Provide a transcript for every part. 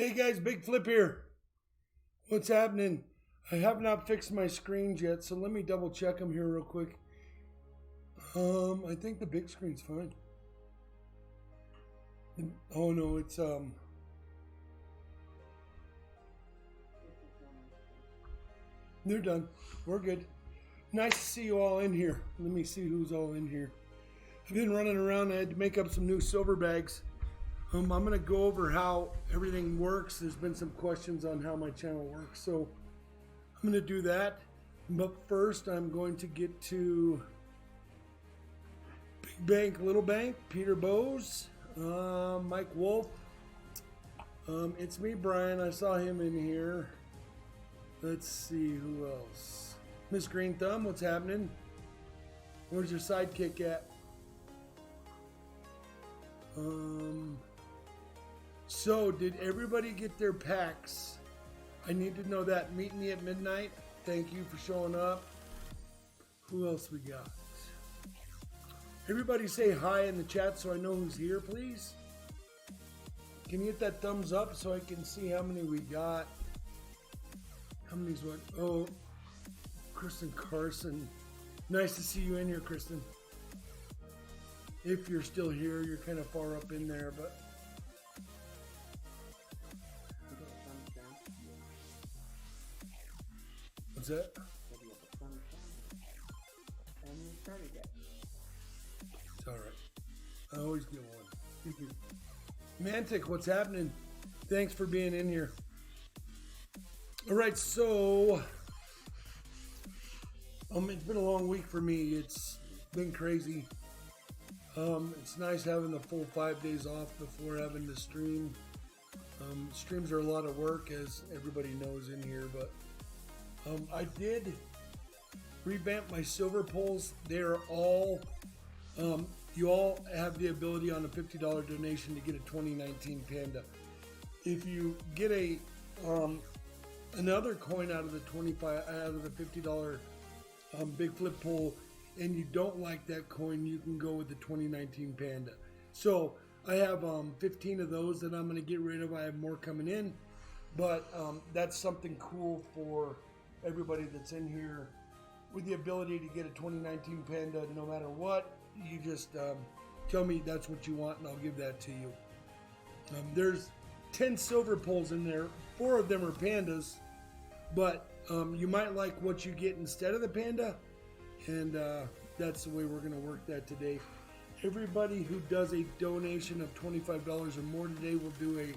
Hey guys, Big Flip here. What's happening? I have not fixed my screens yet, so let me double check them here real quick. I think the big screen's fine. Oh no, it's they're done. We're good. Nice to see you all in here. Let me see who's all in here. I've been running around. I had to make up some new silver bags. I'm going to go over how everything works. There's been some questions on how my channel works, so I'm going to do that. But first, I'm going to get to Big Bank, Little Bank, Peter Bowes, Mike Wolf. It's me, Brian. I saw him in here. Let's see who else. Miss Green Thumb, what's happening? Where's your sidekick at? So, did everybody get their packs? I need to know that. Meet me at midnight. Thank you for showing up. Who else we got? Everybody say hi in the chat so I know who's here, please. Can you hit that thumbs up so I can see how many we got? How many's what? Oh, Kristen Carson. Nice to see you in here, Kristen. If you're still here, you're kind of far up in there, but... What's that? It's alright. I always get one. Mantic, what's happening? Thanks for being in here. Alright, so... it's been a long week for me. It's been crazy. It's nice having the full 5 days off before having to stream. Streams are a lot of work, as everybody knows in here, but I did revamp my silver poles. They're all, you all have the ability on a $50 donation to get a 2019 Panda. If you get a another coin out of the $50 Big Flip pole, and you don't like that coin, you can go with the 2019 Panda. So I have 15 of those that I'm going to get rid of. I have more coming in, but that's something cool for everybody that's in here with the ability to get a 2019 Panda no matter what. You just tell me that's what you want and I'll give that to you. There's 10 silver poles in there. 4 of them are Pandas, but you might like what you get instead of the Panda, and that's the way we're going to work that today. Everybody who does a donation of $25 or more today will do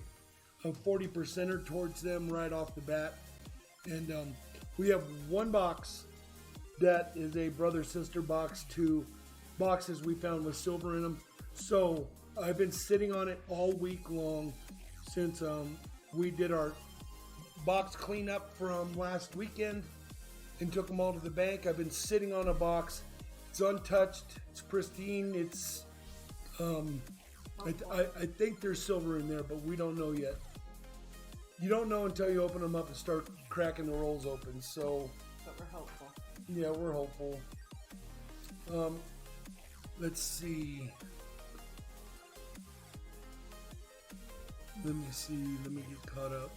a 40%er towards them right off the bat. And we have one box that is a brother-sister box to boxes we found with silver in them. So I've been sitting on it all week long since we did our box cleanup from last weekend and took them all to the bank. I've been sitting on a box. It's untouched. It's pristine. It's I think there's silver in there, but we don't know yet. You don't know until you open them up and start cracking the rolls open. So, but we're hopeful. Yeah, we're hopeful. Let's see. Let me see. Let me get caught up.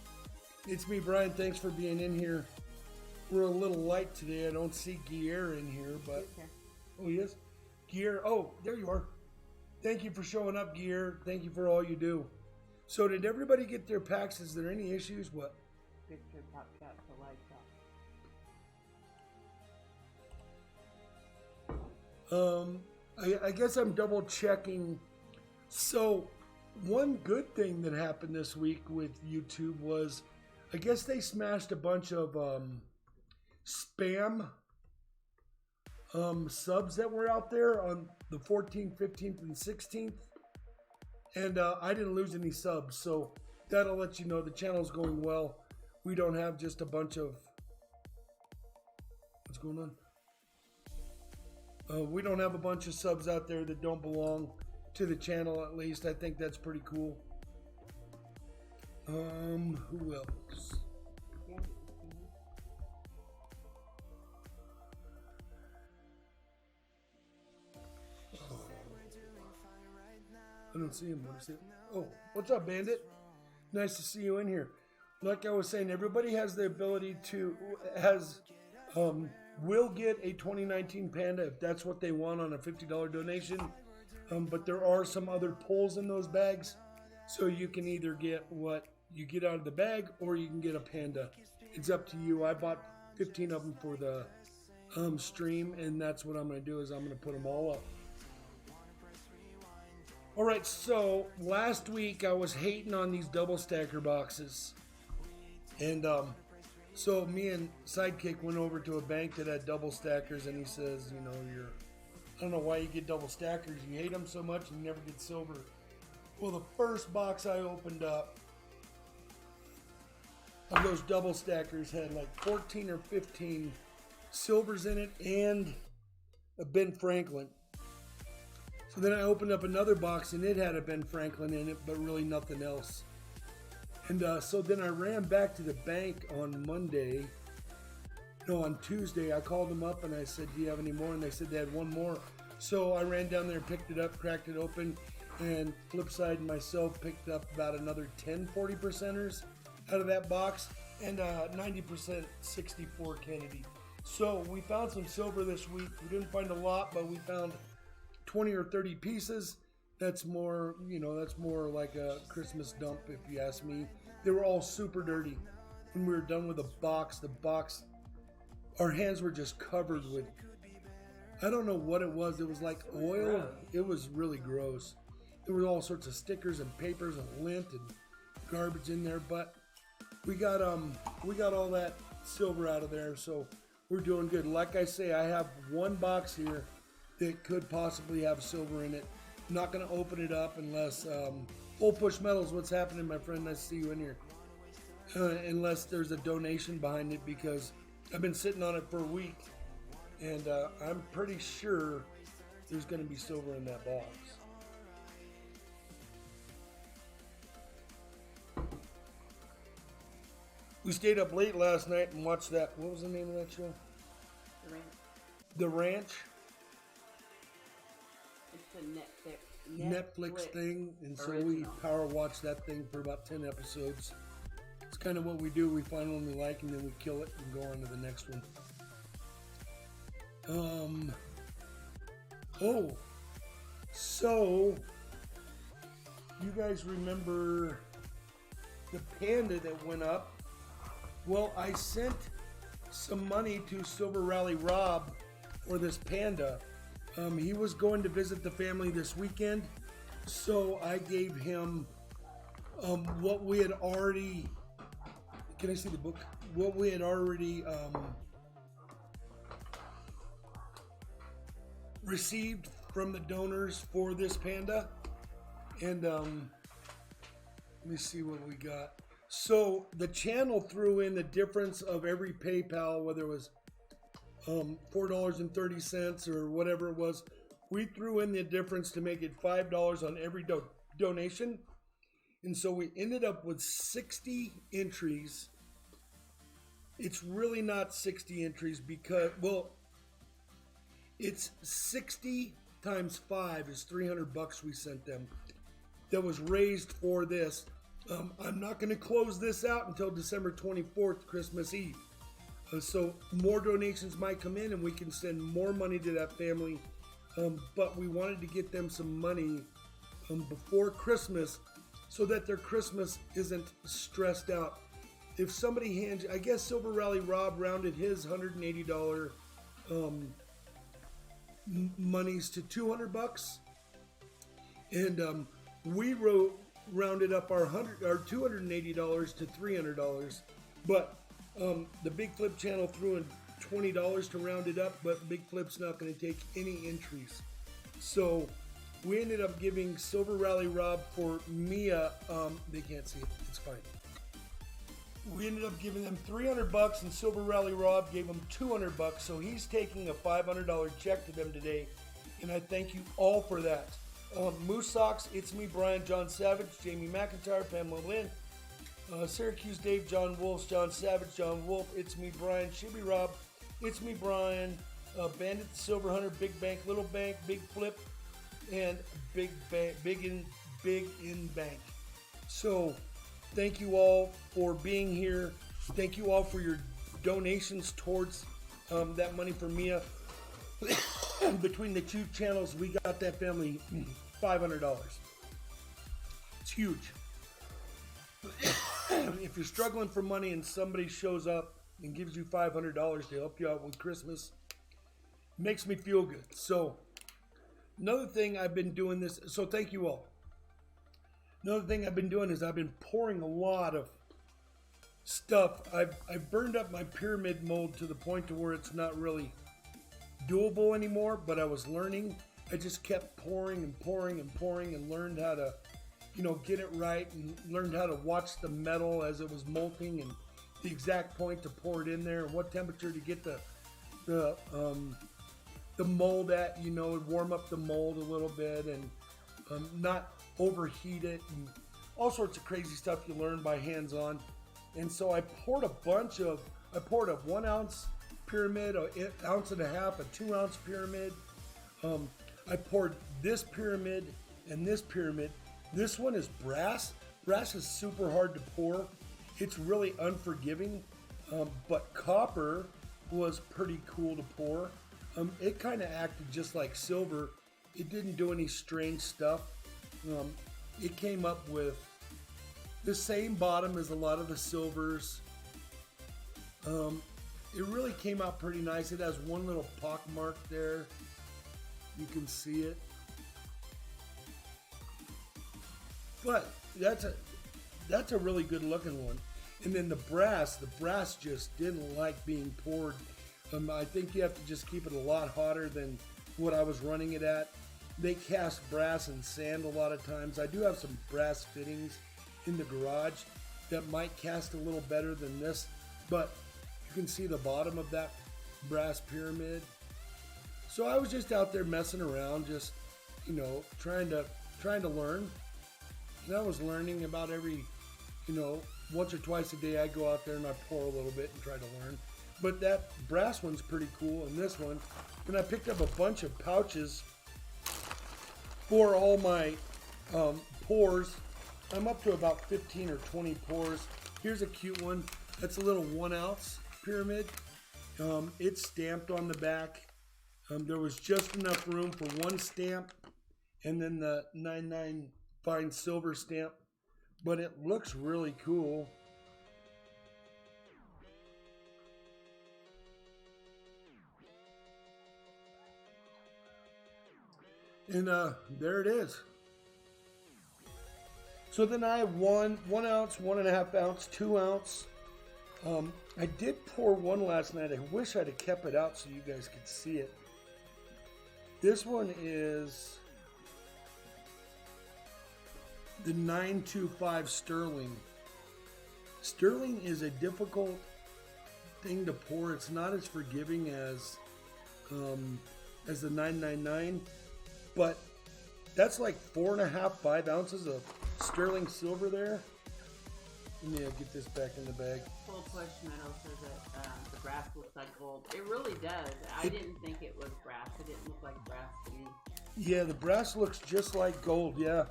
It's me, Brian. Thanks for being in here. We're a little light today. I don't see Guillermo in here, but... Oh, he is? Guillermo. Oh, there you are. Thank you for showing up, Guillermo. Thank you for all you do. So, did everybody get their packs? Is there any issues? What? Picture top shot to light top. I guess I'm double checking. So, one good thing that happened this week with YouTube was, I guess they smashed a bunch of spam subs that were out there on the 14th, 15th, and 16th. And I didn't lose any subs, so that'll let you know the channel's going well. We don't have just a bunch of... What's going on? We don't have a bunch of subs out there that don't belong to the channel, at least. I think that's pretty cool. Who else? I don't see him. What is it? Oh, what's up, Bandit? Nice to see you in here. Like I was saying, everybody has the ability to will get a 2019 Panda if that's what they want on a $50 donation. But there are some other pulls in those bags, so you can either get what you get out of the bag or you can get a Panda. It's up to you. I bought 15 of them for the stream, and that's what I'm going to do is I'm going to put them all up. All right, so last week I was hating on these double stacker boxes, and so me and Sidekick went over to a bank that had double stackers, and he says, you know, I don't know why you get double stackers. You hate them so much and you never get silver. Well, the first box I opened up of those double stackers had like 14 or 15 silvers in it and a Ben Franklin. So then I opened up another box and it had a Ben Franklin in it, but really nothing else. And so then I ran back to the bank on Tuesday. I called them up and I said, do you have any more? And they said they had one more. So I ran down there, picked it up, cracked it open, and Flipside and myself picked up about another 10 40%ers out of that box and 90% 64 Kennedy. So we found some silver this week. We didn't find a lot, but we found 20 or 30 pieces. That's more, that's more like a Christmas dump if you ask me. They were all super dirty. When we were done with the box, our hands were just covered with, I don't know what it was. It was like oil. It was really gross. There were all sorts of stickers and papers and lint and garbage in there, but we got all that silver out of there, so we're doing good. Like I say, I have one box here that could possibly have silver in it. I'm not going to open it up unless Full Push Metals, what's happening, my friend? Nice to see you in here. Unless there's a donation behind it, because I've been sitting on it for a week, and I'm pretty sure there's going to be silver in that box. We stayed up late last night and watched that. What was the name of that show? The Ranch. The Ranch. It's a Netflix thing, and so we power watched that thing for about 10 episodes. It's kind of what we do. We find one we like and then we kill it and go on to the next one. So you guys remember the Panda that went up? Well, I sent some money to Silver Rally Rob for this Panda. He was going to visit the family this weekend, so I gave him what we had already. Can I see the book? What we had already received from the donors for this Panda, and let me see what we got. So the channel threw in the difference of every PayPal, whether it was $4.30 or whatever it was. We threw in the difference to make it $5 on every donation. And so we ended up with 60 entries. It's really not 60 entries because, well, it's 60 times 5 is $300 we sent them. That was raised for this. I'm not going to close this out until December 24th, Christmas Eve. So more donations might come in and we can send more money to that family. But we wanted to get them some money before Christmas so that their Christmas isn't stressed out. If somebody hands, I guess Silver Rally Rob rounded his $180 monies to $200, and we rounded up our $280 to $300. But the Big Flip channel threw in $20 to round it up, but Big Flip's not going to take any entries. So we ended up giving Silver Rally Rob for Mia. They can't see it. It's fine. We ended up giving them $300, and Silver Rally Rob gave them $200. So he's taking a $500 check to them today, and I thank you all for that. Moose Socks, It's Me, Brian, John Savage, Jamie McIntyre, Pamela Lynn, Syracuse Dave, John Wolf, John Savage, John Wolf, It's Me, Brian, Shibby Rob, It's Me, Brian, Bandit, the Silver Hunter, Big Bank, Little Bank, Big Flip, and Big in Bank. So Thank you all for being here. Thank you all for your donations towards that money for Mia. Between the two channels, we got that family $500. It's huge. If you're struggling for money and somebody shows up and gives you $500 to help you out with Christmas, it makes me feel good. So another thing I've been doing this, so thank you all. Another thing I've been doing is I've been pouring a lot of stuff. I've burned up my pyramid mold to the point to where it's not really doable anymore, but I was learning. I just kept pouring and pouring and pouring and learned how to, get it right, and learned how to watch the metal as it was molting and the exact point to pour it in there and what temperature to get the mold at, warm up the mold a little bit and not overheat it, and all sorts of crazy stuff you learn by hands-on. And so I poured a 1 ounce pyramid, an ounce and a half, a 2 ounce pyramid. I poured this pyramid and this pyramid. This one is brass. Brass is super hard to pour. It's really unforgiving, but copper was pretty cool to pour. It kind of acted just like silver. It didn't do any strange stuff. It came up with the same bottom as a lot of the silvers. It really came out pretty nice. It has one little pock mark there. You can see it. But that's a really good looking one. And then the brass just didn't like being poured. I think you have to just keep it a lot hotter than what I was running it at. They cast brass and sand a lot of times. I do have some brass fittings in the garage that might cast a little better than this, but you can see the bottom of that brass pyramid. So I was just out there messing around, just trying to learn. And I was learning about every once or twice a day I go out there and I pour a little bit and try to learn. But that brass one's pretty cool, and this one. And I picked up a bunch of pouches for all my pours. I'm up to about 15 or 20 pours. Here's a cute one. That's a little 1 ounce pyramid. It's stamped on the back. There was just enough room for one stamp and then the 99 fine silver stamp, but it looks really cool. And there it is. So then I have 1 ounce, 1.5 ounce, 2 ounce. I did pour one last night. I wish I'd have kept it out so you guys could see it. This one is the 925 Sterling. Sterling is a difficult thing to pour. It's not as forgiving as the 999, but that's like 4.5, 5 ounces of sterling silver there. Let me get this back in the bag. Full push metal says that the brass looks like gold. It really does. I didn't think it was brass. It didn't look like brass to me. Yeah, the brass looks just like gold, yeah.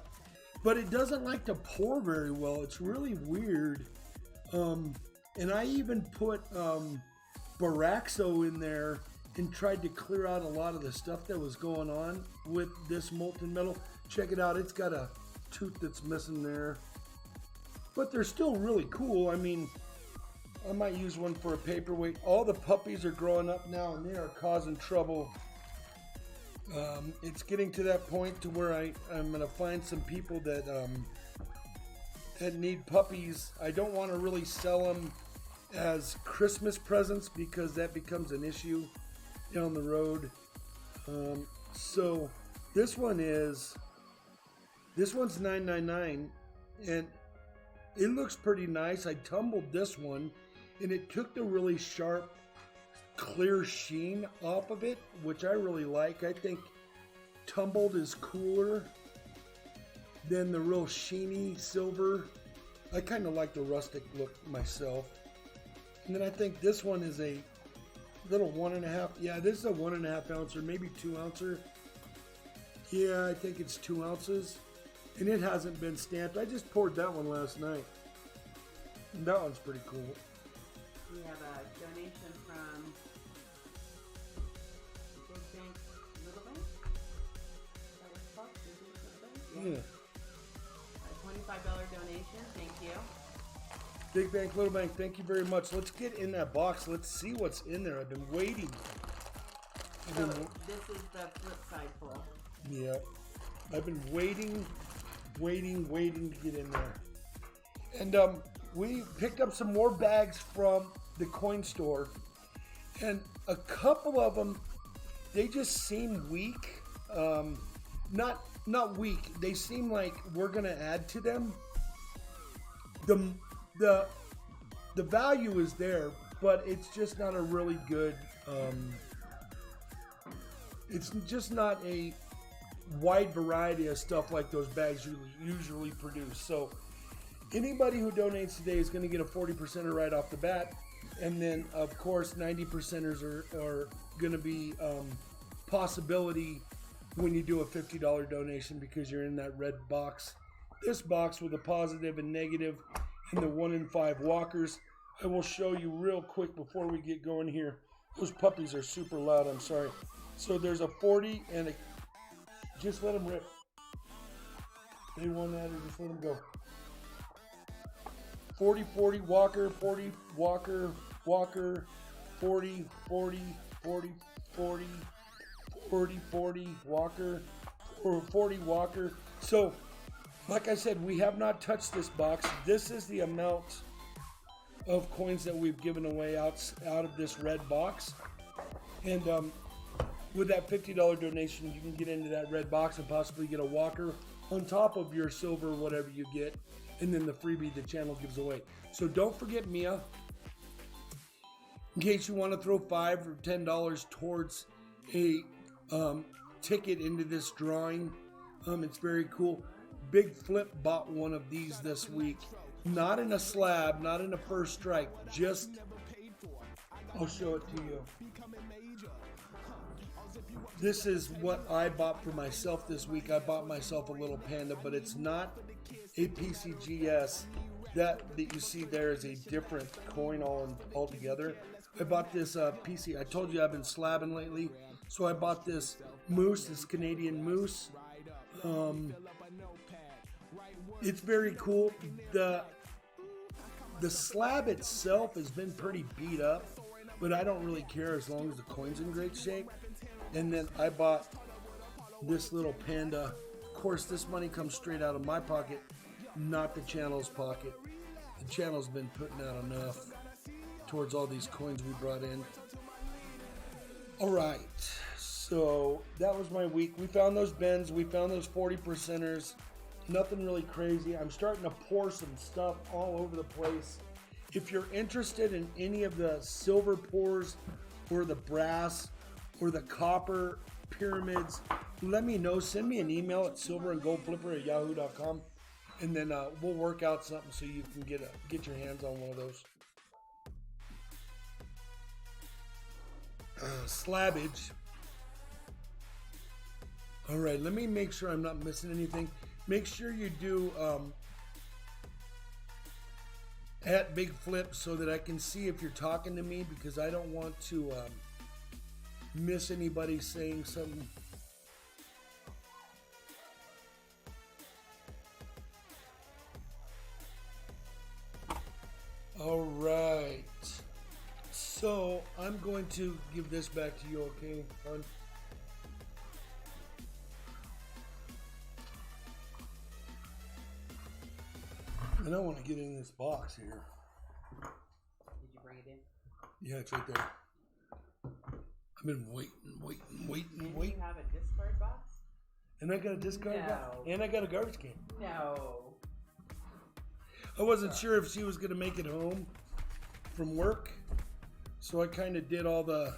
But it doesn't like to pour very well. It's really weird. And I even put Boraxo in there and tried to clear out a lot of the stuff that was going on with this molten metal. Check it out. It's got a tooth that's missing there. But they're still really cool. I mean, I might use one for a paperweight. All the puppies are growing up now and they are causing trouble. It's getting to that point to where I'm going to find some people that need puppies. I don't want to really sell them as Christmas presents because that becomes an issue down the road. So this one's $9.99 and it looks pretty nice. I tumbled this one and it took the really sharp clear sheen off of it, which I really like. I think tumbled is cooler than the real sheeny silver. I kind of like the rustic look myself. And then I think this one is a little 1.5. Yeah, this is a 1.5 ounce or maybe 2 ouncer. Yeah, I think it's 2 ounces. And it hasn't been stamped. I just poured that one last night. That one's pretty cool. We have a donation from Big Bank, Little Bank? Is that what it's called? Big Bank, Little Bank? Yeah. A $25 donation, thank you. Big Bank, Little Bank, thank you very much. Let's get in that box. Let's see what's in there. I've been waiting. So this is the flip side pull. Yeah. I've been waiting to get in there. And we picked up some more bags from the coin store. And a couple of them, they just seem weak. Not weak. They seem like we're going to add to them. The value is there, but it's just not a really good, it's just not a wide variety of stuff like those bags usually produce. So anybody who donates today is going to get a 40% right off the bat. And then, of course, 90%ers are going to be possibility when you do a $50 donation because you're in that red box. This box with a positive and negative and the 1 in 5 walkers. I will show you real quick before we get going here. Those puppies are super loud, I'm sorry. So there's a 40 and a... Just let them rip. They want that or just let them go. 40, 40, walker, 40, walker, walker, 40, 40, 40, 40, 40, 40, walker, or 40, walker. So, like I said, we have not touched this box. This is the amount of coins that we've given away out of this red box. And with that $50 donation, you can get into that red box and possibly get a walker on top of your silver, whatever you get, and then the freebie the channel gives away. So don't forget Mia. In case you want to throw $5 or $10 towards a ticket into this drawing, it's very cool. BIGFLIP bought one of these this week. Not in a slab, not in a first strike, just, I'll show it to you. This is what I bought for myself this week. I bought myself a little panda, but it's not a PCGS. That you see there is a different coin altogether. I bought this PC. I told you I've been slabbing lately, so I bought this moose, this Canadian moose. It's very cool. The slab itself has been pretty beat up, but I don't really care as long as the coin's in great shape. And then I bought this little panda. Of course, this money comes straight out of my pocket, not the channel's pocket. The channel's been putting out enough towards all these coins we brought in. All right, so that was my week. We found those bends. We found those 40%ers. Nothing really crazy. I'm starting to pour some stuff all over the place. If you're interested in any of the silver pours or the brass or the copper pyramids, let me know. Send me an email at silverandgoldflipper@yahoo.com, and then we'll work out something so you can get your hands on one of those. Slabbage. All right, let me make sure I'm not missing anything. Make sure you do at BIGFLIP so that I can see if you're talking to me, because I don't want to miss anybody saying something. All right. So I'm going to give this back to you, okay, hon? And I want to get in this box here. Did you bring it in? Yeah, it's right there. I've been waiting. Did you have a discard box? And I got a discard box. And I got a garbage can. No. I wasn't sure if she was going to make it home from work, so I kind of did all the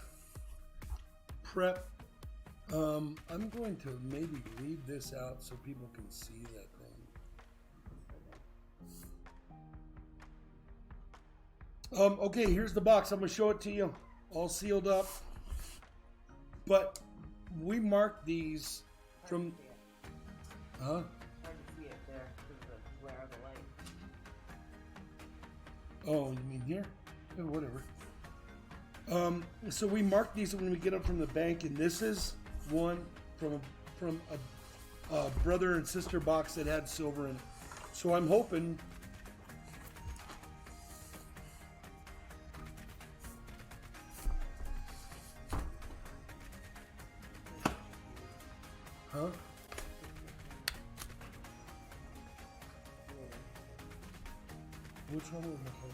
prep. I'm going to maybe leave this out so people can see that thing. Okay, here's the box. I'm going to show it to you. All sealed up. But we marked these from... Huh? Hard to see it there because of the glare of the light. Oh, you mean here? Oh, whatever. So we mark these when we get them from the bank, and this is one from a brother and sister box that had silver in it. So I'm hoping. Huh? Which one was my phone?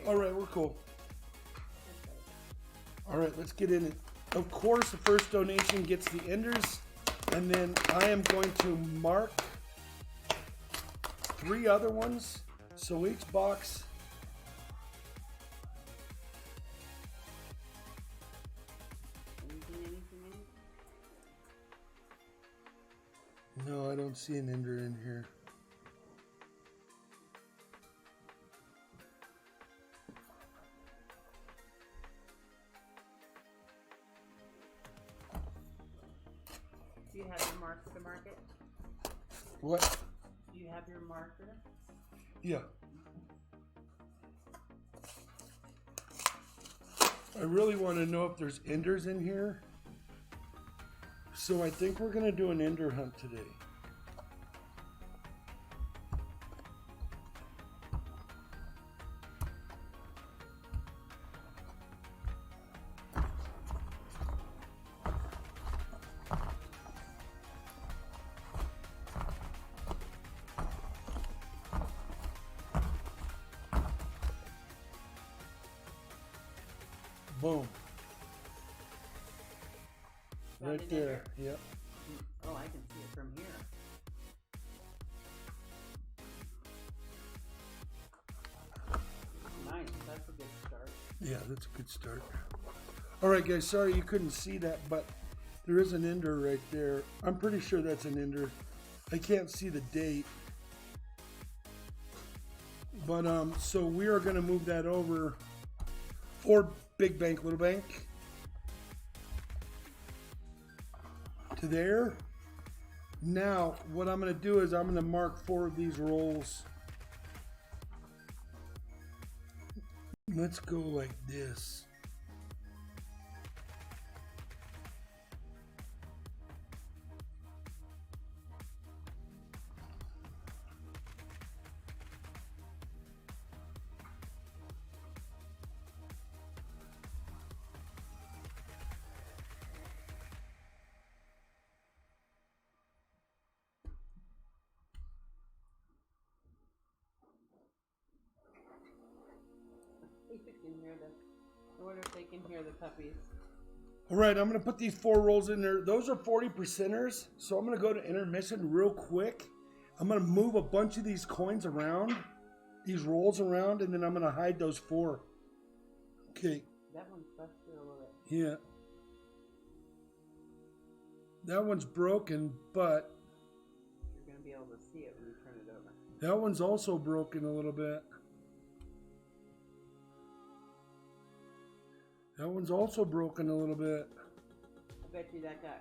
All right, we're cool. All right, let's get in it. Of course, the first donation gets the enders, and then I am going to mark 3 other ones. So each box. No, I don't see an ender in here. Do you have your marker to mark it? What? Do you have your marker? Yeah. I really want to know if there's enders in here. So I think we're going to do an ender hunt today. Boom. Right there. Yep. Oh, I can see it from here. Nice. That's a good start. Yeah, that's a good start. All right, guys. Sorry you couldn't see that, but there is an ender right there. I'm pretty sure that's an ender. I can't see the date. But so we are going to move that over for big bank, little bank to there. Now, what I'm going to do is I'm going to mark 4 of these rolls. Let's go like this. I wonder if they can hear the puppies. All right, I'm going to put these 4 rolls in there. Those are 40%ers, so I'm going to go to intermission real quick. I'm going to move a bunch of these coins around, these rolls around, and then I'm going to hide those 4. Okay. That one's busted a little bit. Yeah. That one's broken, but you're going to be able to see it when you turn it over. That one's also broken a little bit. That one's also broken a little bit. I bet you that got...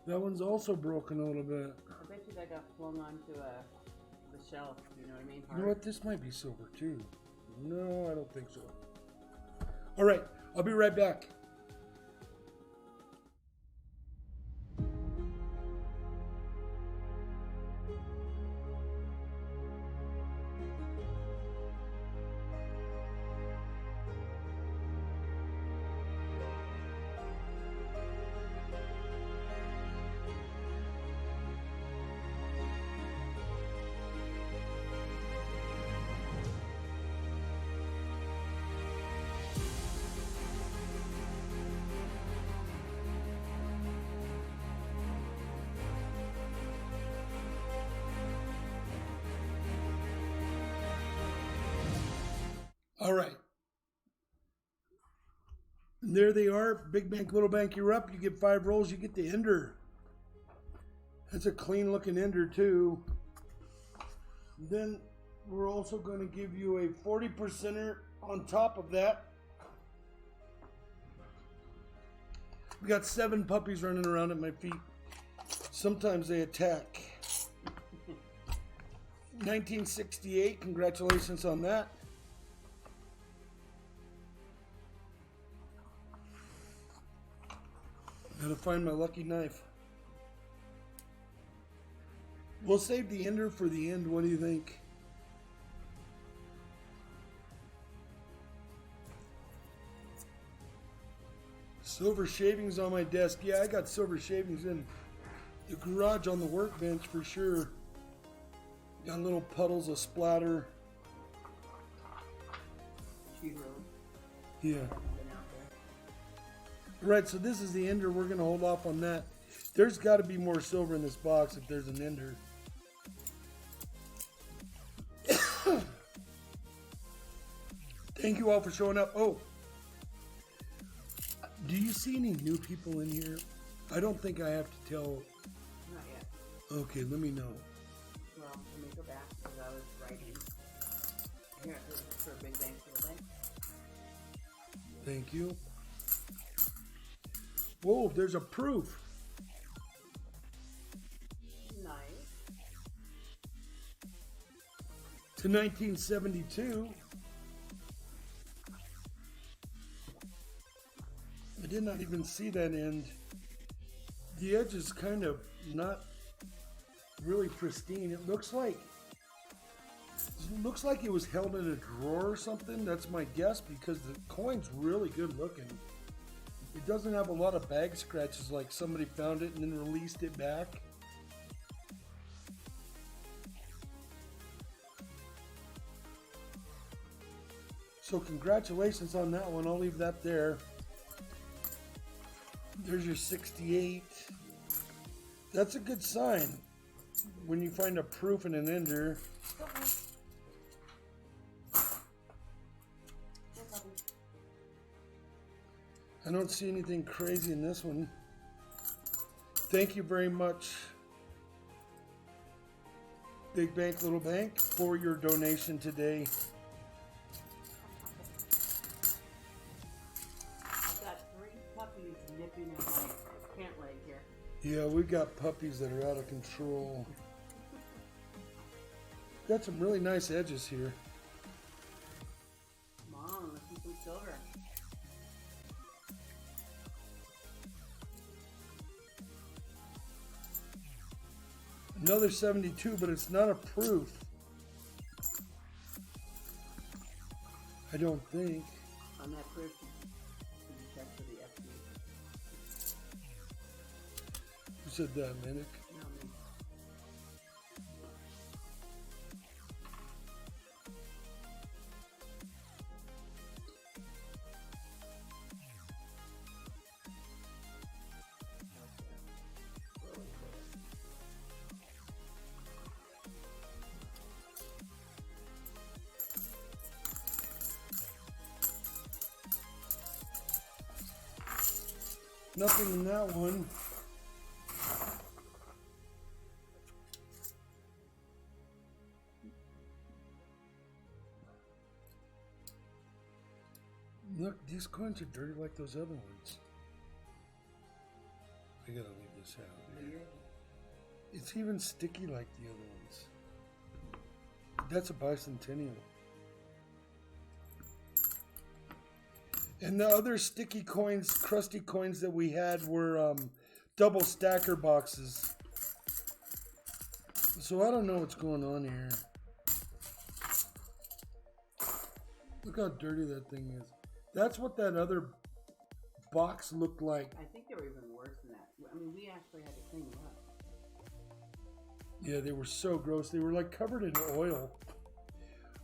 That one's also broken a little bit. I bet you that got flung onto the shelf, you know what I mean? You know what? This might be silver too. No, I don't think so. All right, I'll be right back. All right. There they are. Big bank, little bank, you're up. You get 5 rolls, you get the ender. That's a clean looking ender too. Then we're also going to give you a 40%er on top of that. We got 7 puppies running around at my feet. Sometimes they attack. 1968, congratulations on that. Gotta find my lucky knife. We'll save the ender for the end. What do you think? Silver shavings on my desk. Yeah, I got silver shavings in the garage on the workbench for sure. Got little puddles of splatter. Yeah. Right, so this is the ender. We're going to hold off on that. There's got to be more silver in this box if there's an ender. Thank you all for showing up. Oh, do you see any new people in here? I don't think I have to tell. Not yet. Okay, let me know. Well, let me go back because I was writing. Here, this is for Big Bang Little Bang. Thank you. Whoa, there's a proof. Nice. To 1972. I did not even see that end. The edge is kind of not really pristine. It looks like it was held in a drawer or something. That's my guess because the coin's really good looking. It doesn't have a lot of bag scratches like somebody found it and then released it back. So congratulations on that one. I'll leave that there. There's your 68. That's a good sign when you find a proof in an ender. I don't see anything crazy in this one. Thank you very much, Big Bank, Little Bank, for your donation today. Nipping at my pant leg here. Yeah, we've got puppies that are out of control. Got some really nice edges here. Come on, let's see some silver. Another 72, but it's not a proof. I don't think. On that proof, you check for the FD. Who said that, Manic? No, me. Nothing in that one. Look, these coins are dirty like those other ones. I gotta leave this out here. It's even sticky like the other ones. That's a bicentennial. And the other sticky coins, crusty coins that we had were double stacker boxes. So I don't know what's going on here. Look how dirty that thing is. That's what that other box looked like. I think they were even worse than that. I mean, we actually had to clean them up. Yeah, they were so gross. They were like covered in oil.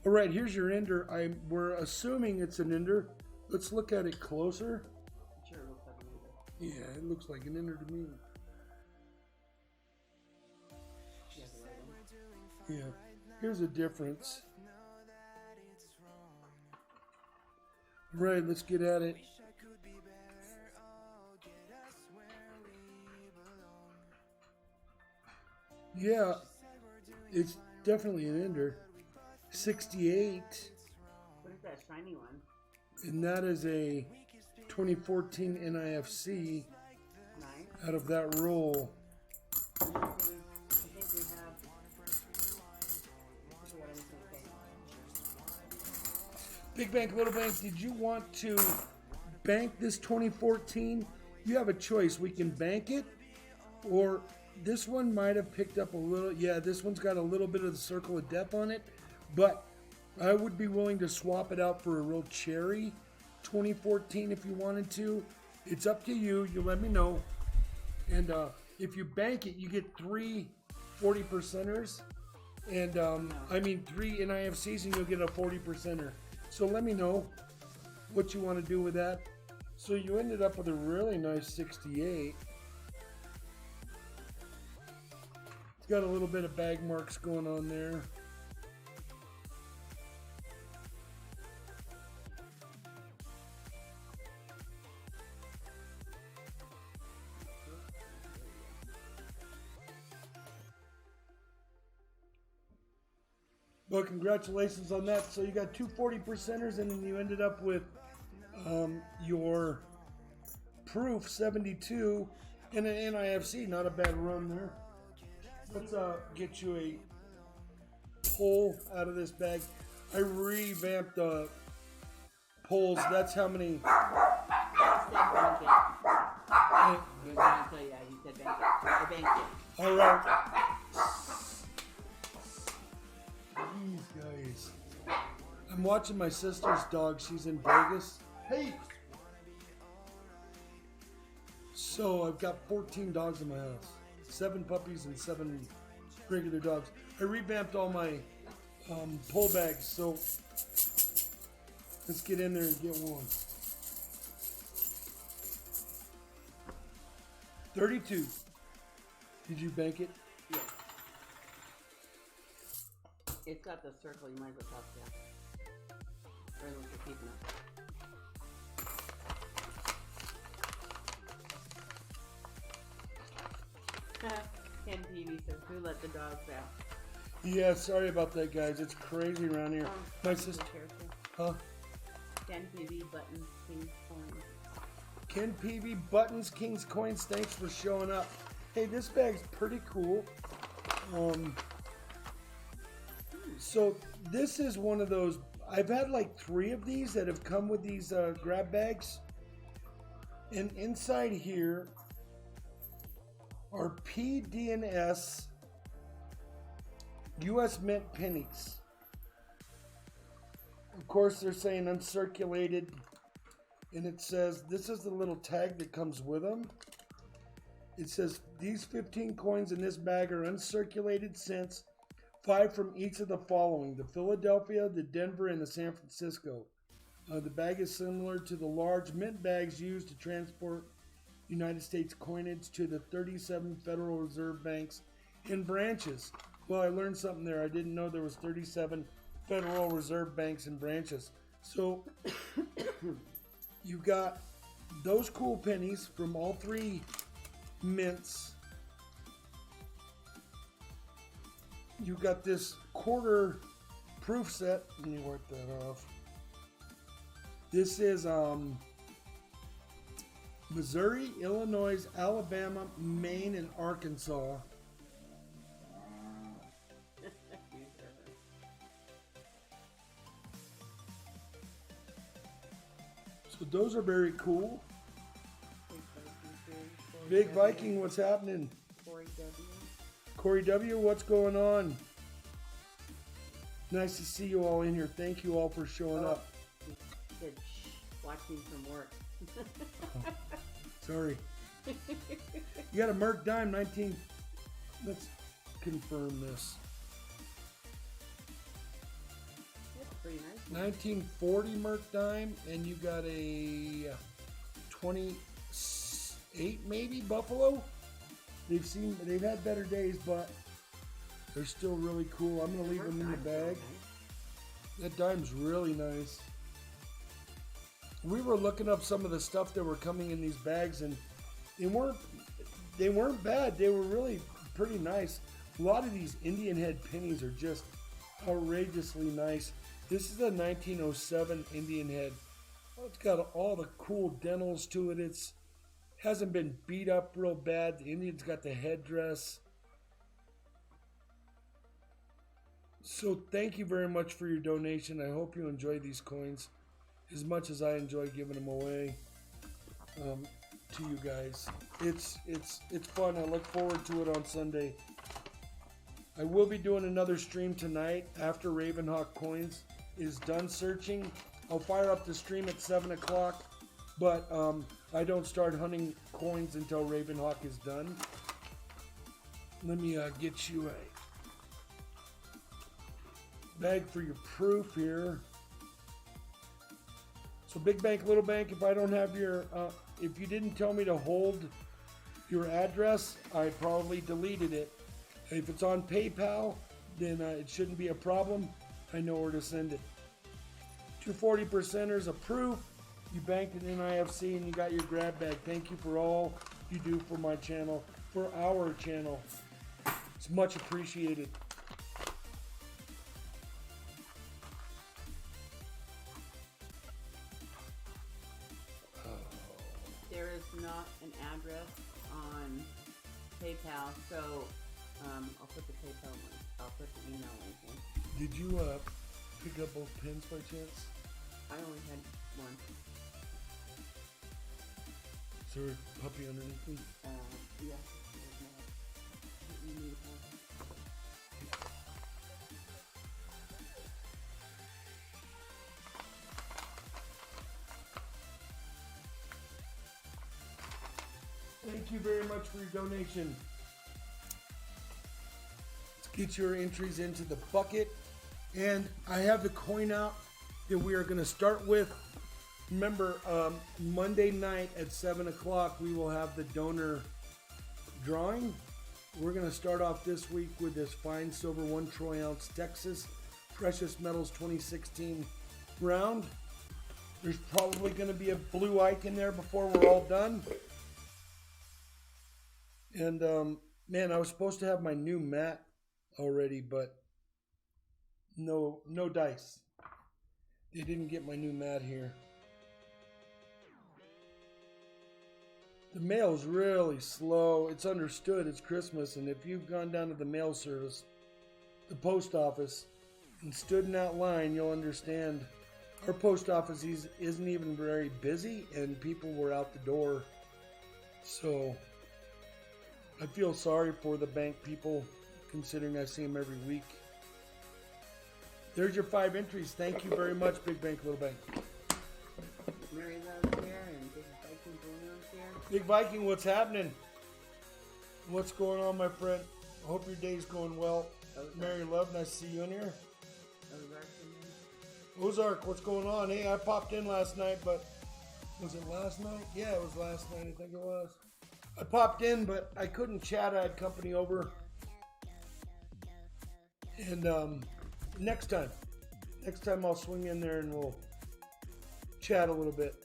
All right, here's your ender. We're assuming it's an ender. Let's look at it closer. Sure, it looks like an ender. Yeah, it looks like an ender to me. Yeah, here's a difference. Right, let's get at it. Yeah, definitely an ender. 68, What is that shiny one? and that is a 2014 NIFC Nice. out of that roll. I think we have. I forgot anything to say. Big bank, little bank, did you want to bank this 2014? You have a choice. We can bank it, or this one might have picked up a little. Yeah, this one's got a little bit of the circle of death on it, but I would be willing to swap it out for a real cherry 2014 if you wanted to. It's up to you. You let me know. And if you bank it, you get 3 40%ers. And I mean 3 NIFCs, and you'll get a 40%er. So let me know what you want to do with that. So you ended up with a really nice 68. It's got a little bit of bag marks going on there. Well, congratulations on that. So you got 2 40%ers, and then you ended up with your proof 72 and an NIFC. Not a bad run there. Let's get you a pull out of this bag. I revamped the pulls. That's how many. I said bank it. I was going to tell you, he said bank it. I banked it. All right. These guys. I'm watching my sister's dog. She's in Vegas. Hey. So I've got 14 dogs in my house. 7 puppies and 7 regular dogs. I revamped all my pull bags. So let's get in there and get one. 32. Did you bank it? Yeah. It's got the circle, you might as well toss it out. Or unless you're keeping it. Ken TV says, who let the dogs out? Yeah, sorry about that, guys. It's crazy around here. My sister. Huh? Ken TV buttons, King's Coins. Ken PV Buttons, King's Coins, thanks for showing up. Hey, this bag's pretty cool. So this is one of those, I've had like 3 of these that have come with these grab bags. And inside here are PDNS US Mint pennies. Of course, they're saying uncirculated. And it says, this is the little tag that comes with them. It says, these 15 coins in this bag are uncirculated cents, 5 from each of the following: the Philadelphia, the Denver, and the San Francisco. The bag is similar to the large mint bags used to transport United States coinage to the 37 Federal Reserve banks and branches. Well, I learned something there. I didn't know there was 37 Federal Reserve banks and branches. So you got those cool pennies from all 3 mints. You got this quarter proof set. Let me wipe that off. This is Missouri, Illinois, Alabama, Maine, and Arkansas. So those are very cool. Big Viking, what's happening? Corey W. Corey W, what's going on? Nice to see you all in here. Thank you all for showing up. He said, shh, watching from work. Sorry. You got a Merc Dime 19. Let's confirm this. That's pretty nice. 1940 Merc Dime, and you got a 28 maybe Buffalo. They've had better days, but they're still really cool. I'm gonna leave them in the bag. That dime's really nice. We were looking up some of the stuff that were coming in these bags, and they weren't bad. They were really pretty nice. A lot of these Indian head pennies are just outrageously nice. This is a 1907 Indian head. Oh, it's got all the cool dentals to it. It's hasn't been beat up real bad. The Indian's got the headdress. So thank you very much for your donation. I hope you enjoy these coins as much as I enjoy giving them away to you guys. It's fun. I look forward to it on Sunday. I will be doing another stream tonight after Ravenhawk Coins is done searching. I'll fire up the stream at 7 o'clock, but I don't start hunting coins until Ravenhawk is done. Let me get you a bag for your proof here. So big bank, little bank, if I don't have your, if you didn't tell me to hold your address, I probably deleted it. If it's on PayPal, then it shouldn't be a problem. I know where to send it. 240%ers approved. You banked in IFC and you got your grab bag. Thank you for all you do for my channel, for our channel. It's much appreciated. There is not an address on PayPal, so I'll put the PayPal link. I'll put the email link in. Did you pick up both pins by chance? I only had one. Is there a puppy underneath me? Yes. You need one. Thank you very much for your donation. Let's get your entries into the bucket. And I have the coin out that we are going to start with. Remember, Monday night at 7 o'clock, we will have the donor drawing. We're going to start off this week with this fine silver 1 troy ounce Texas Precious Metals 2016 round. There's probably going to be a blue Ike in there before we're all done. And man, I was supposed to have my new mat already, but no dice. They didn't get my new mat here. The mail's really slow. It's understood it's Christmas, and if you've gone down to the mail service, the post office, and stood in that line, you'll understand our post office isn't even very busy, and people were out the door. So I feel sorry for the bank people, considering I see them every week. There's your 5 entries. Thank you very much, Big Bank, Little Bank. Mary Love's here and Big Viking Balloon's here. Big Viking, what's happening? What's going on, my friend? I hope your day's going well. Mary Love, nice to see you in here. Ozark, what's going on? Hey, I popped in last night, but was it last night? Yeah, it was last night, I think it was. I popped in, but I couldn't chat. I had company over. And next time I'll swing in there and we'll chat a little bit.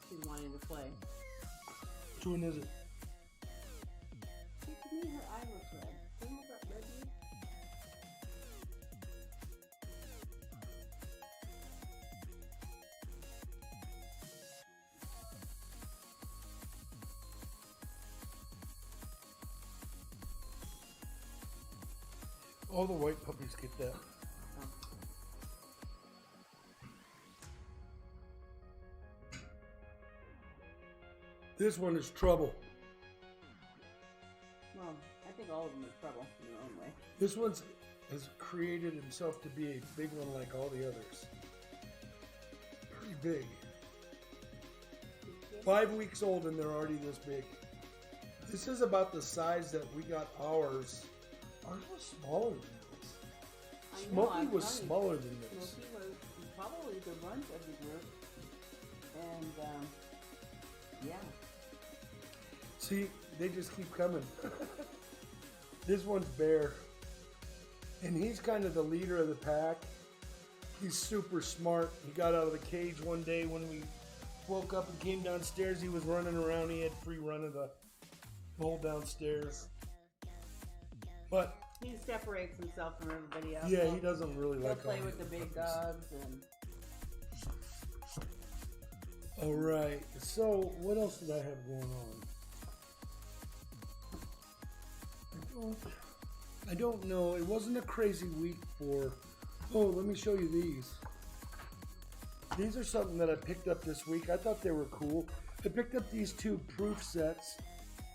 She's wanting to play. Which one is it? To me, her eye looks red. Can you look up red? All the white puppies get that. This one is trouble. Well, I think all of them are trouble in their own way. This one has created himself to be a big one like all the others. Pretty big. 5 weeks old and they're already this big. This is about the size that we got ours. Ours was smaller than this. Smokey was smaller than this. Smokey was probably the runt of the group. And, yeah. See, they just keep coming. This one's bare. And he's kind of the leader of the pack. He's super smart. He got out of the cage one day when we woke up and came downstairs. He was running around. He had free run of the whole downstairs. But he separates himself from everybody else. yeah, he doesn't really He'll like play with the big dogs and. All right. So what else did I have going on? I don't know. It wasn't a crazy week for. Oh, let me show you these. These are something that I picked up this week. I thought they were cool. I picked up these two proof sets,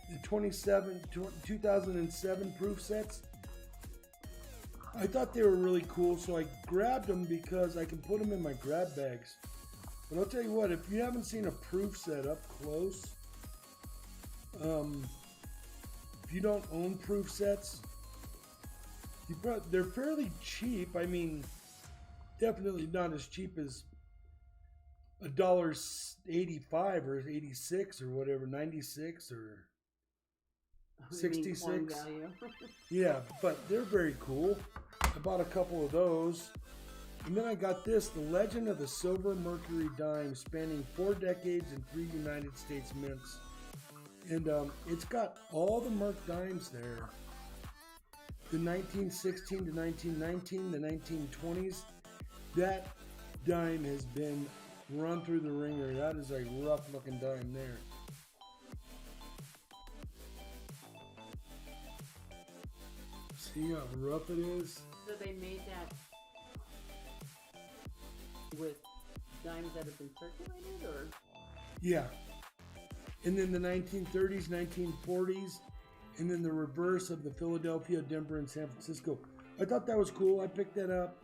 the 2007 proof sets. I thought they were really cool, so I grabbed them because I can put them in my grab bags. But I'll tell you what, if you haven't seen a proof set up close, if you don't own proof sets, they're fairly cheap. I mean, definitely not as cheap as $1.85 or 86 or whatever, 96 or 66. Yeah, but they're very cool. I bought a couple of those. And then I got this, The Legend of the Silver Mercury Dime, spanning 4 decades and 3 United States mints. And it's got all the Merc dimes there. The 1916 to 1919, the 1920s. That dime has been run through the ringer. That is a rough looking dime there. See how rough it is? So they made that with dimes that have been circulated, or? Yeah. And then the 1930s, 1940s, and then the reverse of the Philadelphia, Denver, and San Francisco. I thought that was cool. I picked that up.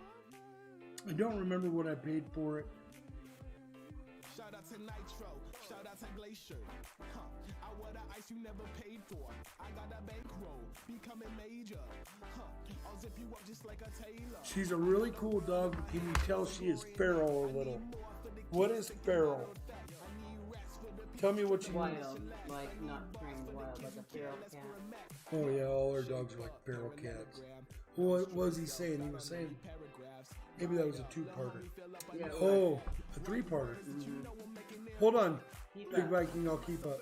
I don't remember what I paid for it. Shout out to Nitro, shout out to Glacier. I wear the ice you never paid for. I got a bankroll, becoming major. I'll zip you up just like a tailor. She's a really cool dog, but can you tell she is feral a little? What is feral? Tell me what you mean. Wild, like not trained wild, like a feral cat. Oh yeah, all our dogs are like feral cats. What was he saying? He was saying maybe that was a 2-parter. Yeah, Oh, a 3-parter. Hold on, Big Viking, I'll keep up.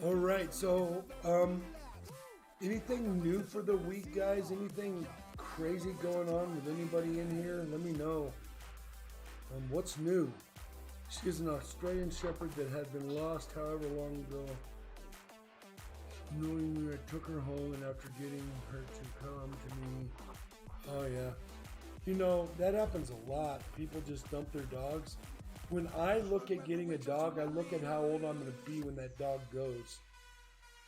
All right, so anything new for the week, guys? Anything crazy going on with anybody in here? Let me know. What's new? She is an Australian Shepherd that had been lost however long ago. Knowing I took her home and after getting her to come to me. Oh yeah. You know, that happens a lot. People just dump their dogs. When I look at getting a dog, I look at how old I'm going to be when that dog goes.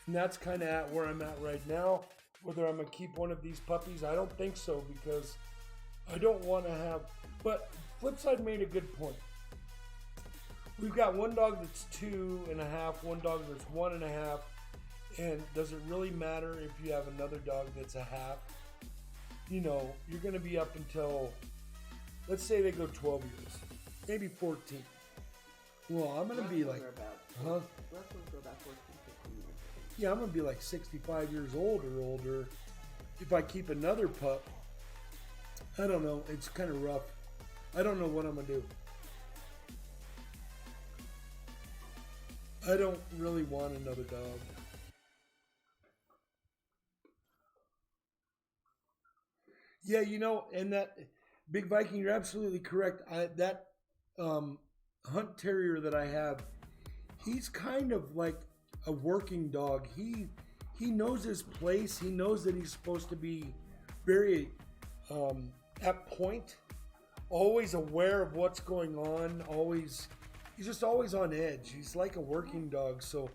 And that's kind of at where I'm at right now. Whether I'm going to keep one of these puppies, I don't think so, because I don't want to have... But Flipside made a good point. We've got one dog that's 2.5, one dog that's 1.5, and does it really matter if you have another dog that's a half? You know, you're going to be up until, let's say they go 12 years, maybe 14. Well, I'm going to be like, huh? Yeah, I'm going to be like 65 years old or older if I keep another pup. I don't know. It's kind of rough. I don't know what I'm going to do. I don't really want another dog. Yeah, you know, and that Big Viking, you're absolutely correct. That Hunt Terrier that I have, he's kind of like a working dog. He knows his place. He knows that he's supposed to be very at point, always aware of what's going on. He's just always on edge. He's like a working dog, so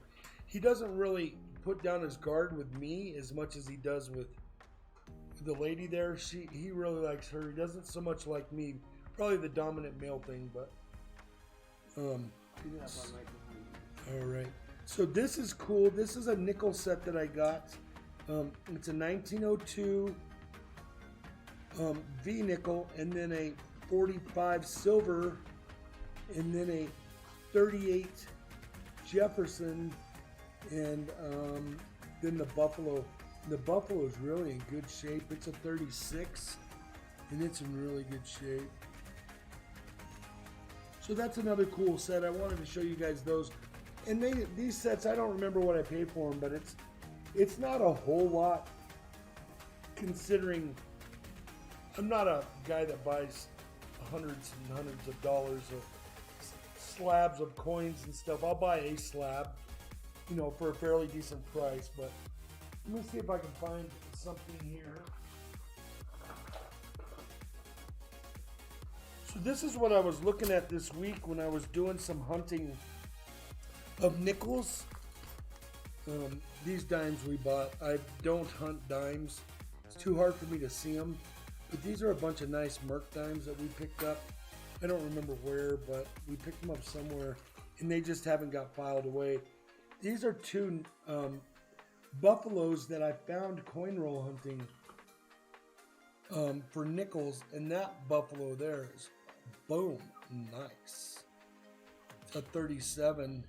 he doesn't really put down his guard with me as much as he does with the lady there. He really likes her. He doesn't so much like me. Probably the dominant male thing, but all right. So this is cool. This is a nickel set that I got. It's a 1902 V nickel, and then a 45 silver, and then a 38 Jefferson, and then the Buffalo. The Buffalo is really in good shape. It's a 36, and it's in really good shape. So that's another cool set. I wanted to show you guys those. And these sets, I don't remember what I paid for them, but it's not a whole lot, considering I'm not a guy that buys hundreds and hundreds of dollars of slabs of coins and stuff. I'll buy a slab, you know, for a fairly decent price. But let me see if I can find something here. So this is what I was looking at this week when I was doing some hunting of nickels. These dimes we bought. I don't hunt dimes. It's too hard for me to see them. But these are a bunch of nice Merc dimes that we picked up. I don't remember where, but we picked them up somewhere, and they just haven't got filed away. These are two buffaloes that I found coin roll hunting for nickels, and that buffalo there is, boom, nice. It's a 37.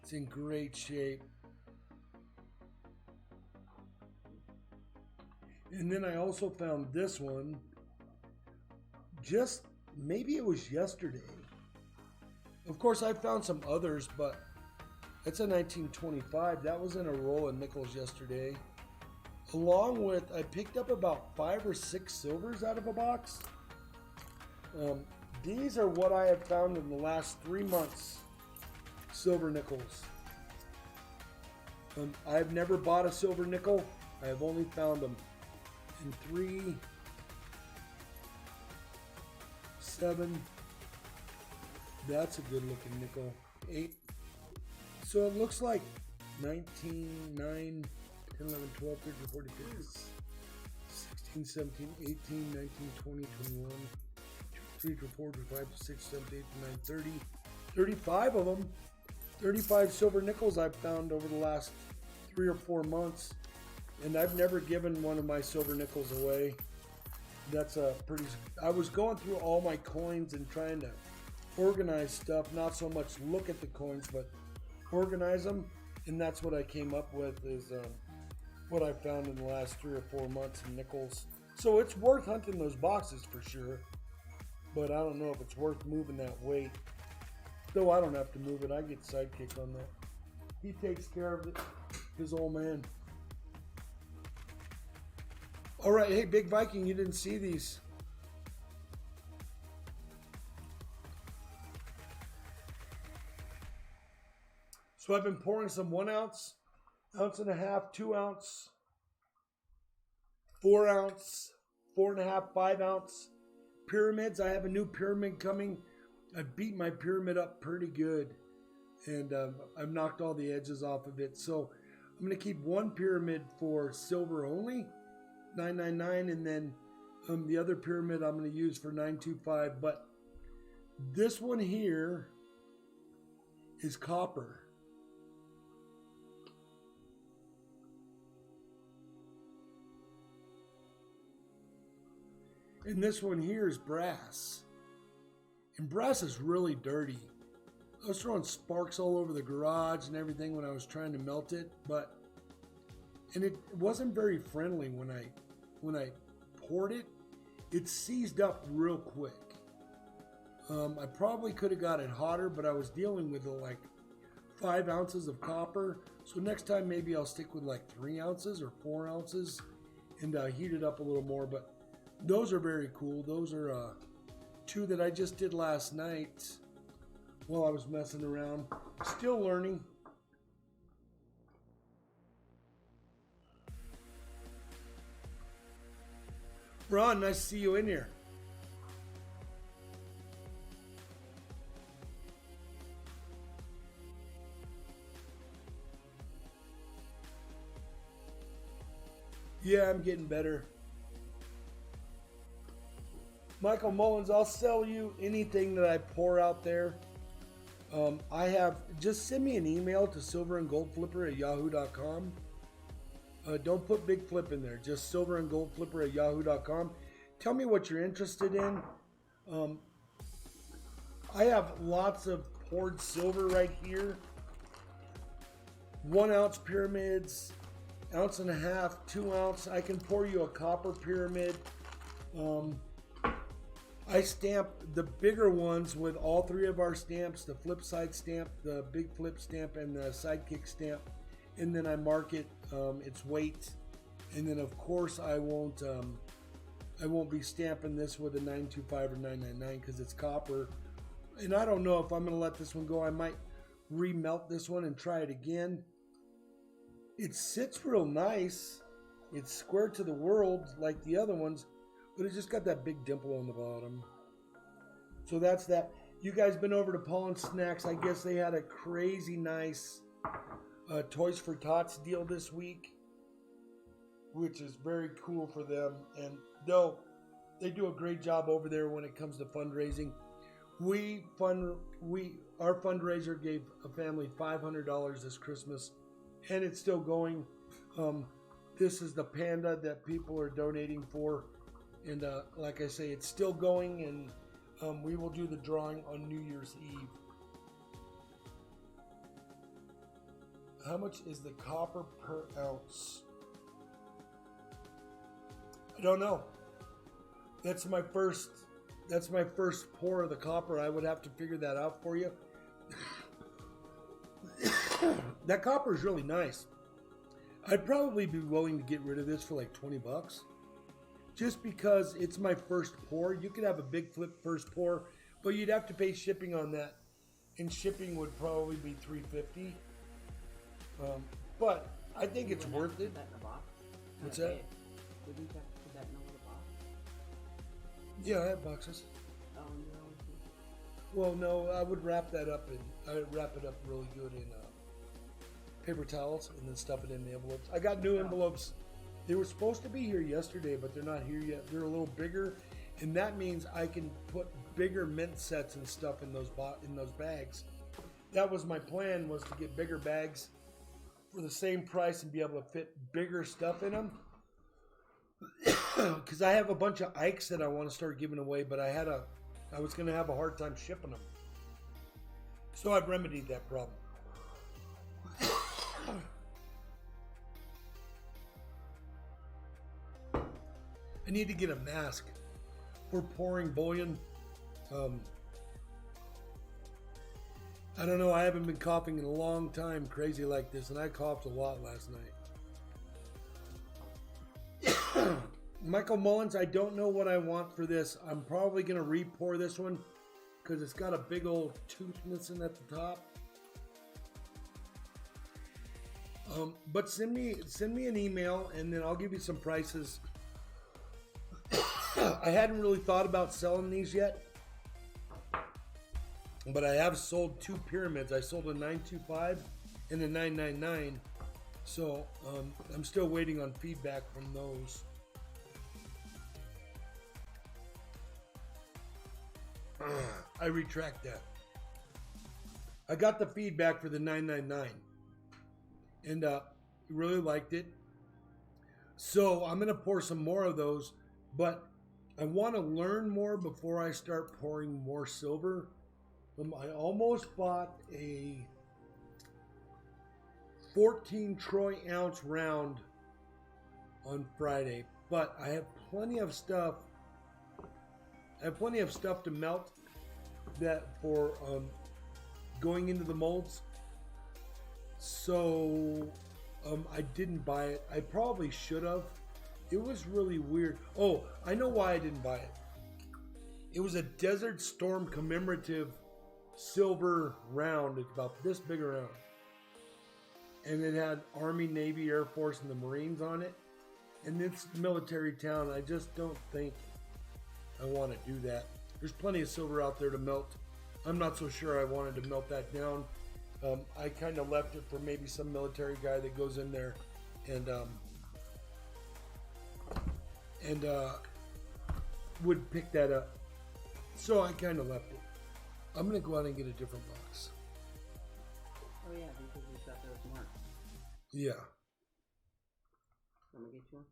It's in great shape. And then I also found this one, just maybe it was yesterday. Of course, I found some others, but it's a 1925. That was in a roll of nickels yesterday. Along with, I picked up about 5 or 6 silvers out of a box. These are what I have found in the last 3 months. Silver nickels. I've never bought a silver nickel. I have only found them in 3, 7. That's a good looking nickel. 8. So it looks like 19, 9, 10, 11, 12, 13, 14, 15, 16, 17, 18, 19, 20, 21, 3, 4, 5, 6, 7, 8, 9, 30. 35 of them. 35 silver nickels I've found over the last 3 or 4 months. And I've never given one of my silver nickels away. That's a pretty... I was going through all my coins and trying to organize stuff. Not so much look at the coins, but organize them. And that's what I came up with, is what I found in the last 3 or 4 months in nickels. So it's worth hunting those boxes for sure. But I don't know if it's worth moving that weight. Though I don't have to move it. I get sidekick on that. He takes care of it. His old man. All right. Hey, Big Viking, you didn't see these. So I've been pouring some 1 ounce, 1.5 ounce, 2 ounce, 4 ounce, 4.5, 5 ounce pyramids. I have a new pyramid coming. I beat my pyramid up pretty good, and I've knocked all the edges off of it. So I'm going to keep one pyramid for silver only, 999, and then the other pyramid I'm going to use for 925. But this one here is copper. And this one here is brass. And brass is really dirty. I was throwing sparks all over the garage and everything when I was trying to melt it, and it wasn't very friendly when I poured it. It seized up real quick. I probably could have got it hotter, but I was dealing with like 5 ounces of copper. So next time maybe I'll stick with like 3 ounces or 4 ounces and heat it up a little more. But those are very cool. Those are 2 that I just did last night while I was messing around. Still learning. Ron, nice to see you in here. Yeah, I'm getting better. Michael Mullins, I'll sell you anything that I pour out there. Just send me an email to silverandgoldflipper@yahoo.com. Don't put Big Flip in there, just silverandgoldflipper@yahoo.com. Tell me what you're interested in. I have lots of poured silver right here. 1 ounce pyramids, 1.5 ounces, 2 ounce. I can pour you a copper pyramid. I stamp the bigger ones with all 3 of our stamps, the flip side stamp, the big flip stamp, and the sidekick stamp. And then I mark it, its weight. And then of course I won't be stamping this with a 925 or 999 because it's copper. And I don't know if I'm going to let this one go. I might remelt this one and try it again. It sits real nice. It's square to the world like the other ones, but it just got that big dimple on the bottom. So that's that. You guys been over to Paul and Snacks. I guess they had a crazy nice Toys for Tots deal this week, which is very cool for them. And they do a great job over there when it comes to fundraising. Our fundraiser gave a family $500 this Christmas, and it's still going. This is the panda that people are donating for, and like I say, it's still going, and we will do the drawing on New Year's Eve. How much is the copper per ounce? I don't know. That's my first pour of the copper. I would have to figure that out for you. That copper is really nice. I'd probably be willing to get rid of this for like $20. Just because it's my first pour. You could have a big flip first pour, but you'd have to pay shipping on that. And shipping would probably be $3.50. But I think it's worth it. What's that? Didn't you have to put that in a little box? Yeah, I have boxes. Oh, no. Well, no, I would wrap that up wrap it up really good in paper towels and then stuff it in the envelopes. I got new envelopes. They were supposed to be here yesterday, but they're not here yet. They're a little bigger, and that means I can put bigger mint sets and stuff in those bags. That was my plan, was to get bigger bags for the same price and be able to fit bigger stuff in them. Because I have a bunch of Ikes that I want to start giving away, but I was going to have a hard time shipping them. So I've remedied that problem. I need to get a mask for pouring bullion. I don't know, I haven't been coughing in a long time crazy like this, and I coughed a lot last night. Michael Mullins, I don't know what I want for this. I'm probably going to re-pour this one because it's got a big old tooth missing at the top. But send me an email and then I'll give you some prices. I hadn't really thought about selling these yet, but I have sold 2 pyramids. I sold a 925 and a 999. So I'm still waiting on feedback from those. I retract that. I got the feedback for the 999 and really liked it. So I'm going to pour some more of those, but I want to learn more before I start pouring more silver. I almost bought a 14 troy ounce round on Friday, but I have plenty of stuff. To melt that for going into the molds. So I didn't buy it. I probably should have. It was really weird. Oh, I know why I didn't buy it. It was a Desert Storm commemorative silver round. It's about this big around. And it had Army, Navy, Air Force, and the Marines on it. And it's military town. I just don't think I want to do that. There's plenty of silver out there to melt. I'm not so sure I wanted to melt that down. I kind of left it for maybe some military guy that goes in there and would pick that up. So I kind of left it. I'm going to go out and get a different box. Oh yeah, because we've got those marks. Yeah. Let me get you one.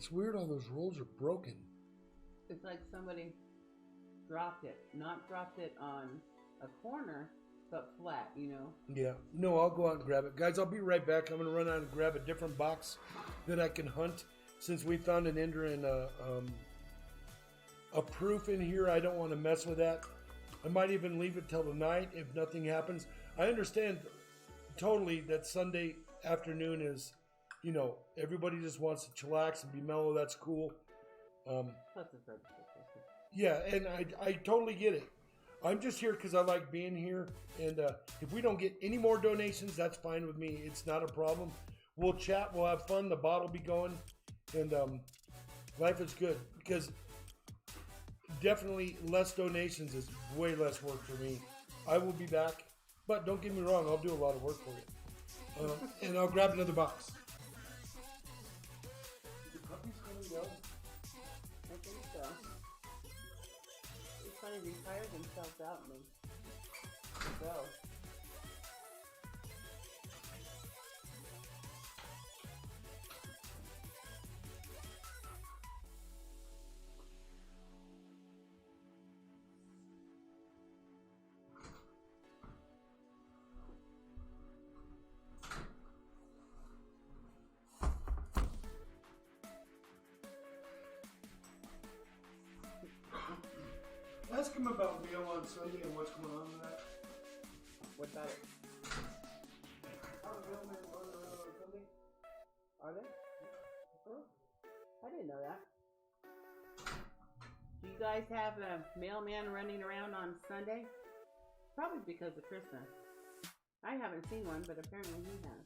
It's weird all those rolls are broken. It's like somebody dropped it. Not dropped it on a corner, but flat, you know? Yeah. No, I'll go out and grab it. Guys, I'll be right back. I'm going to run out and grab a different box that I can hunt. Since we found an ender and a proof in here, I don't want to mess with that. I might even leave it till the night if nothing happens. I understand totally that Sunday afternoon is, you know, everybody just wants to chillax and be mellow. That's cool. Yeah, and I totally get it. I'm just here because I like being here. And if we don't get any more donations, that's fine with me. It's not a problem. We'll chat. We'll have fun. The bot will be going. And life is good. Because definitely less donations is way less work for me. I will be back. But don't get me wrong. I'll do a lot of work for you. And I'll grab another box. The puppy's coming down. I think so. It's funny, they tire themselves out and they go. Ask him about mail on Sunday and what's going on with that. What about it? Are the mailmen running around on Sunday? Are they? Oh, I didn't know that. Do you guys have a mailman running around on Sunday? Probably because of Christmas. I haven't seen one, but apparently he has.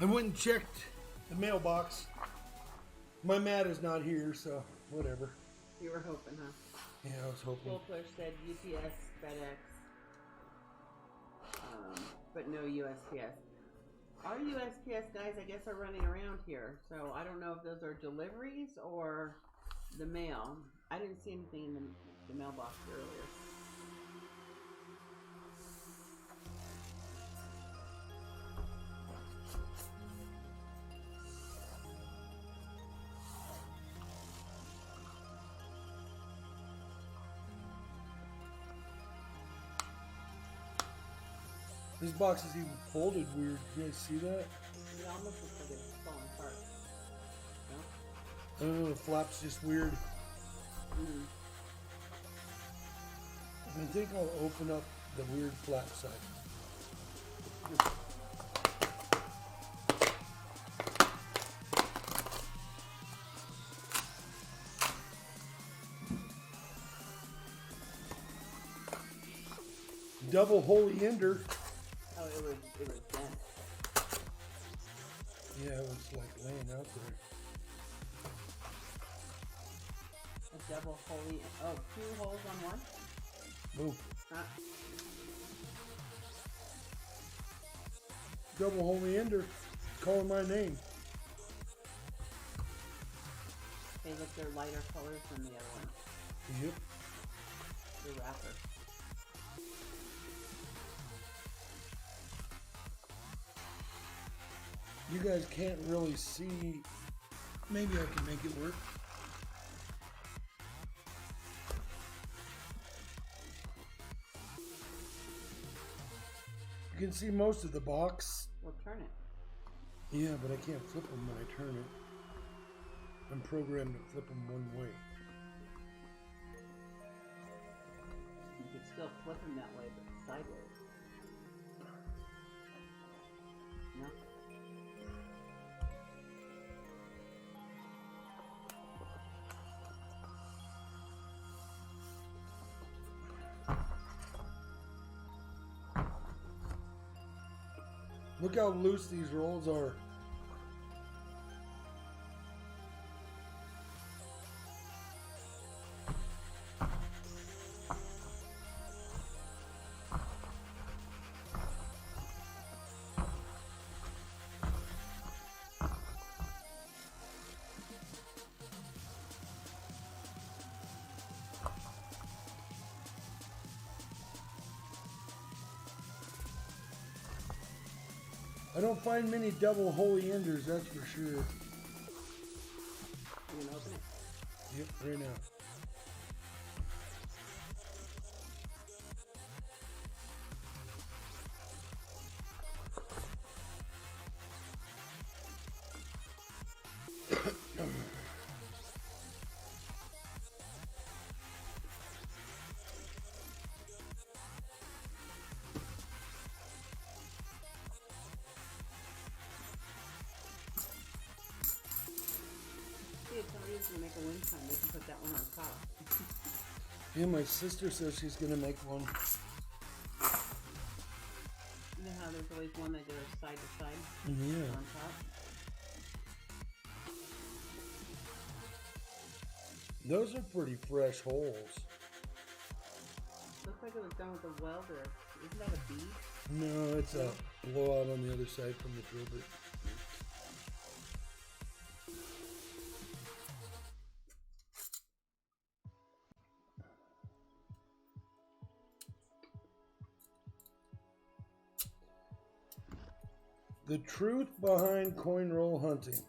I went and checked the mailbox. My Matt is not here, so whatever. You were hoping, huh? Yeah, I was hoping. Full push said UPS, FedEx, but no USPS. Our USPS guys, I guess, are running around here, so I don't know if those are deliveries or the mail. I didn't see anything in the mailbox earlier. This box is even folded weird. You guys see that? It almost looks like it's falling apart. No? I don't know, the flap's just weird. Mm. I think I'll open up the weird flap side. Double holy ender. Oh, it was bent. Yeah, it was like laying out there. A double holy. Oh, 2 holes on one? Boom. Huh? Double holy ender. Calling my name. They look, they're lighter colors than the other one. Yep. The wrapper. You guys can't really see. Maybe I can make it work. You can see most of the box. Well, turn it. Yeah, but I can't flip them when I turn it. I'm programmed to flip them one way. You could still flip them that way, but sideways. No? Look how loose these rolls are. I don't find many double holy enders, that's for sure. You can open it. Yep, right now. See, if somebody's gonna make a wind chime, they can put that one on top. Yeah, my sister says she's gonna make one. You know how there's always one that goes side to side Yeah. on top? Those are pretty fresh holes. Looks like it was done with a welder. Isn't that a bead? No, it's a blowout on the other side from the drill bit. The truth behind coin roll hunting.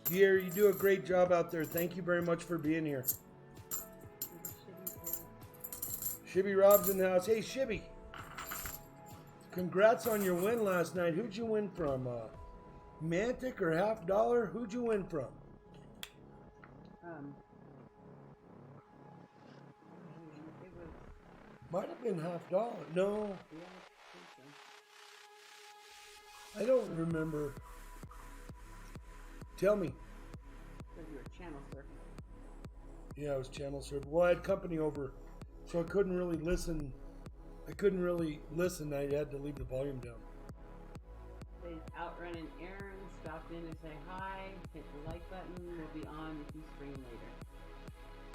Gary, you do a great job out there. Thank you very much for being here. Shibby Rob's in the house. Hey, Shibby. Congrats on your win last night. Who'd you win from? Mantic or Half Dollar? Who'd you win from? It was, Might have been Half Dollar. No, yeah, I think so. I don't remember. Tell me. Because you were channel surfing. Yeah, I was channel surfing. Well, I had company over, so I couldn't really listen. I had to leave the volume down. They out running errands, stopped in to say hi, hit the like button, we'll be on if you stream later.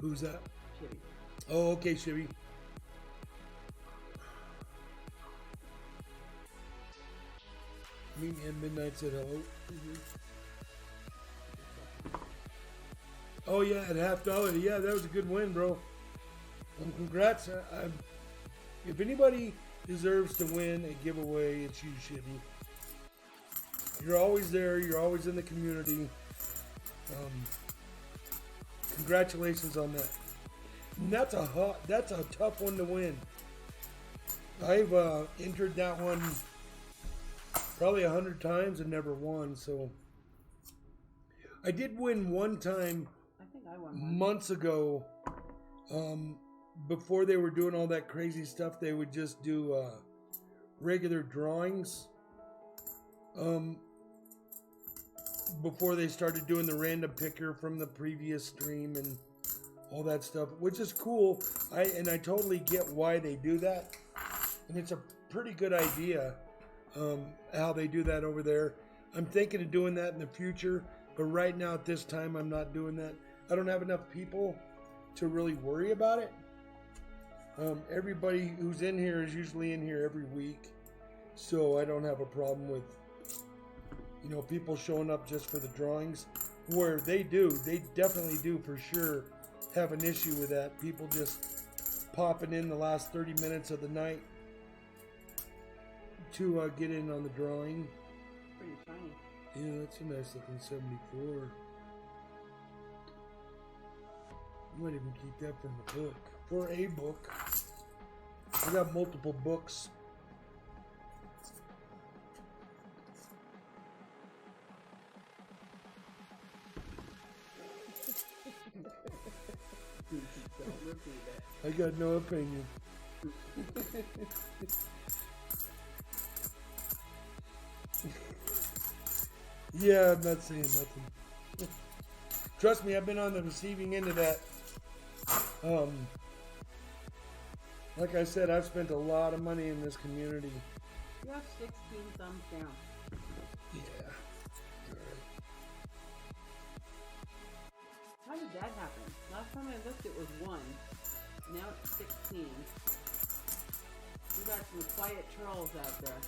Who's that? Chitty. Oh, okay, Shibby. Meet me at midnight, said hello. Oh yeah, at Half Dollar. Yeah, that was a good win, bro. Congrats. If anybody deserves to win a giveaway, it's you, Shibby. You're always there. You're always in the community. Congratulations on that. And that's a tough one to win. I've entered that one probably 100 times and never won. So I did win one time. I think I won one. Months ago, before they were doing all that crazy stuff, they would just do regular drawings. Before they started doing the random picker from the previous stream and all that stuff, which is cool. I totally get why they do that, and it's a pretty good idea how they do that over there. I'm thinking of doing that in the future, but right now at this time I'm not doing that. I don't have enough people to really worry about it. Everybody who's in here is usually in here every week, so I don't have a problem with, you know, people showing up just for the drawings. Where they definitely do for sure have an issue with that. People just popping in the last 30 minutes of the night to get in on the drawing. Pretty shiny. Yeah, that's a nice looking 74. I might even keep that from the book. For a book. I got multiple books. Don't repeat it. I got no opinion. Yeah, I'm not saying nothing. Trust me, I've been on the receiving end of that. Like I said, I've spent a lot of money in this community. You have 16 thumbs down. Yeah. Alright. How did that happen? Last time I looked, it was 1. Now it's 16. You got some quiet trolls out there.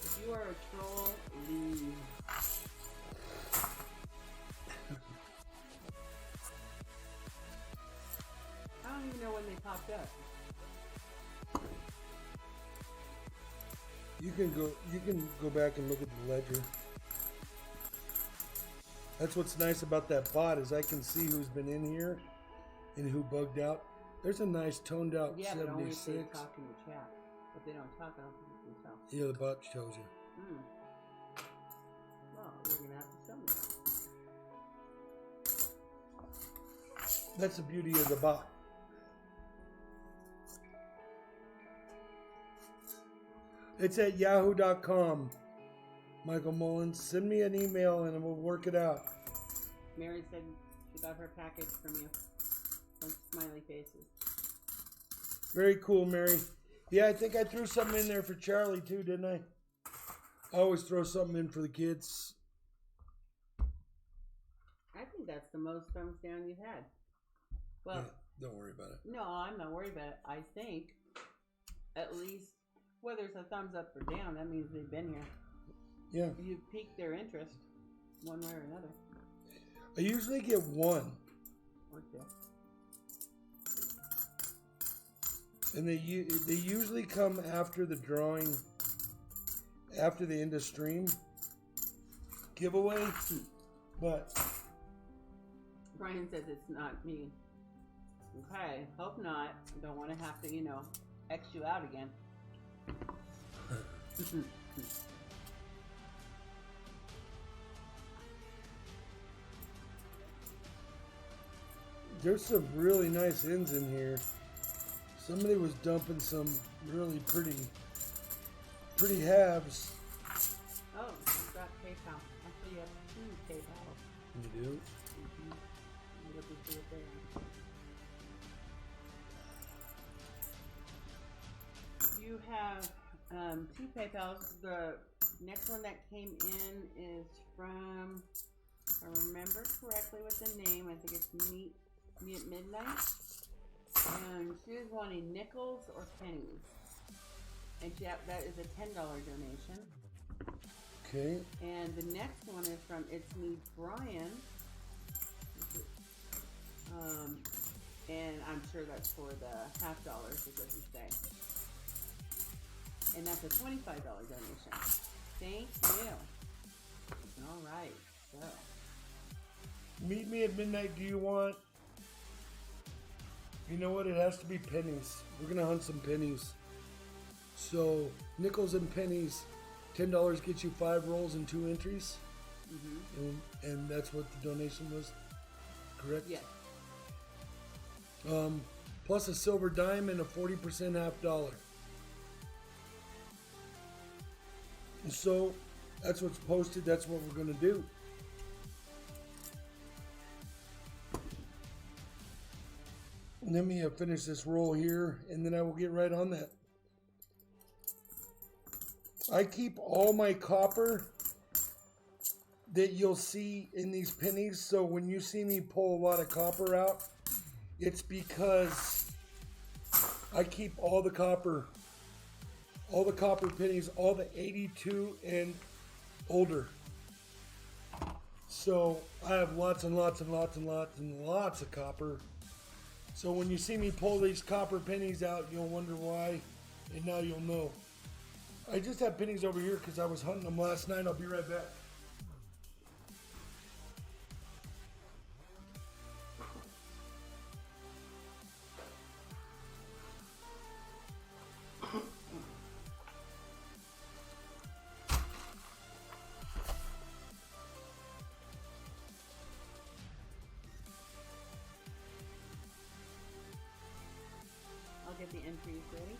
If you are a troll, leave. I don't even know when they popped up. You can go back and look at the ledger. That's what's nice about that bot is I can see who's been in here and who bugged out. There's a nice toned out Yeah, but only if 76. they talk in the chat. If they don't talk, I don't think you can tell. Yeah, the bot shows you. Well, you're gonna have to show me. That's the beauty of the bot. It's at yahoo.com. Michael Mullins, send me an email and we'll work it out. Mary said she got her package from you. Bunch of smiley faces. Very cool, Mary. Yeah, I think I threw something in there for Charlie too, didn't I? I always throw something in for the kids. I think that's the most thumbs down you've had. Well, Yeah, don't worry about it. no, I'm not worried about it. I think at least whether it's a thumbs up or down, that means they've been here. Yeah. You've piqued their interest one way or another. I usually get one. Or two. And they usually come after the drawing, after the end of stream giveaway. But Brian says it's not me. Okay, hope not. Don't want to have to, X you out again. there's some really nice ends in here. Somebody was dumping some really pretty halves. Oh, you've got PayPal. Actually, you have 2 PayPals. You do? What did you do it there? You have 2 PayPals. The next one that came in is from, if I remember correctly with the name, I think it's Me at Midnight. And she is wanting nickels or pennies. And that is a $10 donation. Okay. And the next one is from It's Me Brian. And I'm sure that's for the $50, it doesn't say. And that's a $25 donation. Thank you. All right, so. Meet me at midnight. Do you want? You know what? It has to be pennies. We're gonna hunt some pennies. So nickels and pennies, $10 gets you 5 rolls and 2 entries. And that's what the donation was. Correct? Yes. Plus a silver dime and a 40% half dollar. And so that's what's posted. That's what we're gonna do. Let me finish this roll here, and then I will get right on that. I keep all my copper that you'll see in these pennies, so when you see me pull a lot of copper out, it's because I keep all the copper pennies, all the 82 and older. So I have lots and lots and lots and lots and lots of copper. So when you see me pull these copper pennies out, you'll wonder why, and now you'll know. I just have pennies over here because I was hunting them last night. I'll be right back. I'll get the entries ready.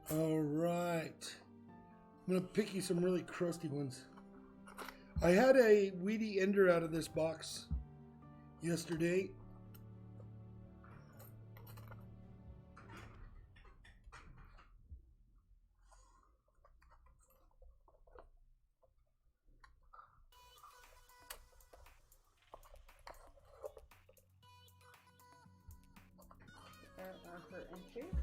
All right. I'm going to pick you some really crusty ones. I had a weedy ender out of this box yesterday. There are her entries.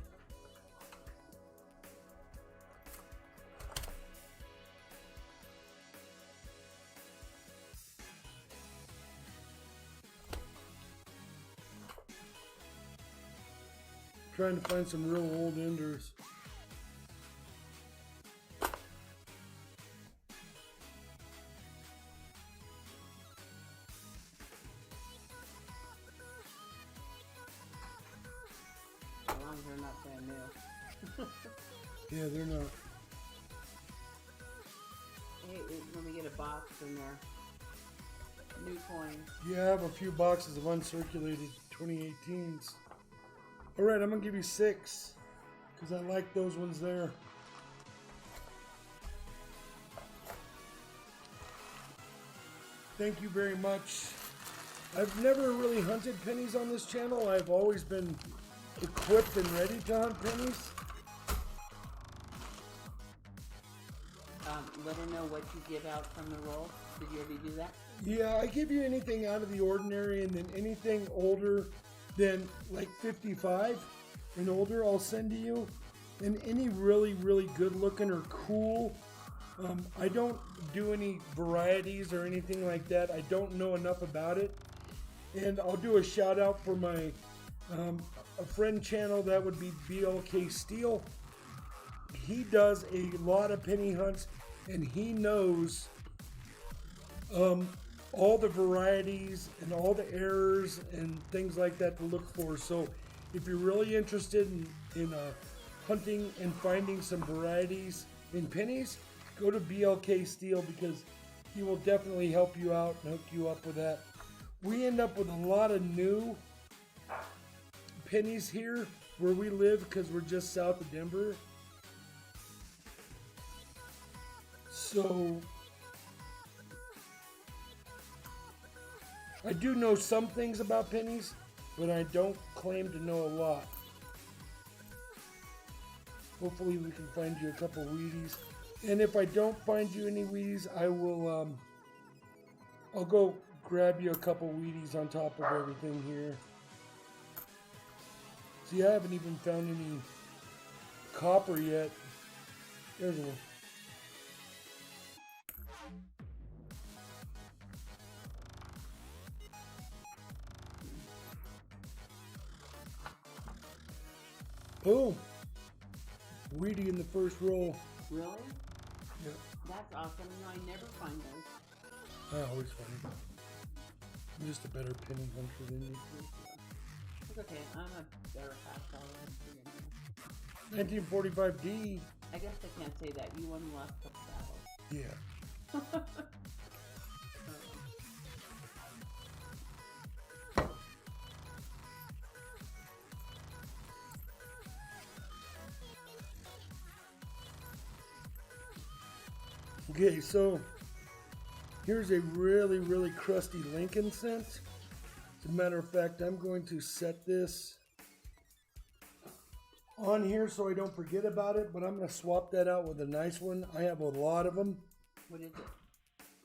Trying to find some real old enders. As long as they're not brand new. Yeah, they're not. Hey, when we get a box in there, new coins. Yeah, I have a few boxes of uncirculated 2018s. All right, I'm going to give you 6 because I like those ones there. Thank you very much. I've never really hunted pennies on this channel. I've always been equipped and ready to hunt pennies. Let her know what you give out from the roll. Did you already do that? Yeah, I give you anything out of the ordinary, and then anything older than like 55 and older I'll send to you. And any really, really good looking or cool. I don't do any varieties or anything like that. I don't know enough about it. And I'll do a shout out for my a friend channel, that would be BLK Steel. He does a lot of penny hunts, and he knows all the varieties and all the errors and things like that to look for. So if you're really interested in hunting and finding some varieties in pennies, go to BLK Steel because he will definitely help you out and hook you up with that. We end up with a lot of new pennies here where we live because we're just south of Denver. So I do know some things about pennies, but I don't claim to know a lot. Hopefully we can find you a couple Wheaties. And if I don't find you any Wheaties, I will, I'll go grab you a couple Wheaties on top of everything here. See, I haven't even found any copper yet. There's one. Boom! Wheatie in the first roll. Really? Yeah. That's awesome. No, I never find those. I always find them. I'm just a better penny hunter than you. It's okay. I'm a better fast follower. 1945D. I guess I can't say that. You won the last couple battles. Yeah. Okay, so Here's a really, really crusty Lincoln scent. As a matter of fact, I'm going to set this on here so I don't forget about it, but I'm going to swap that out with a nice one. I have a lot of them. What is it?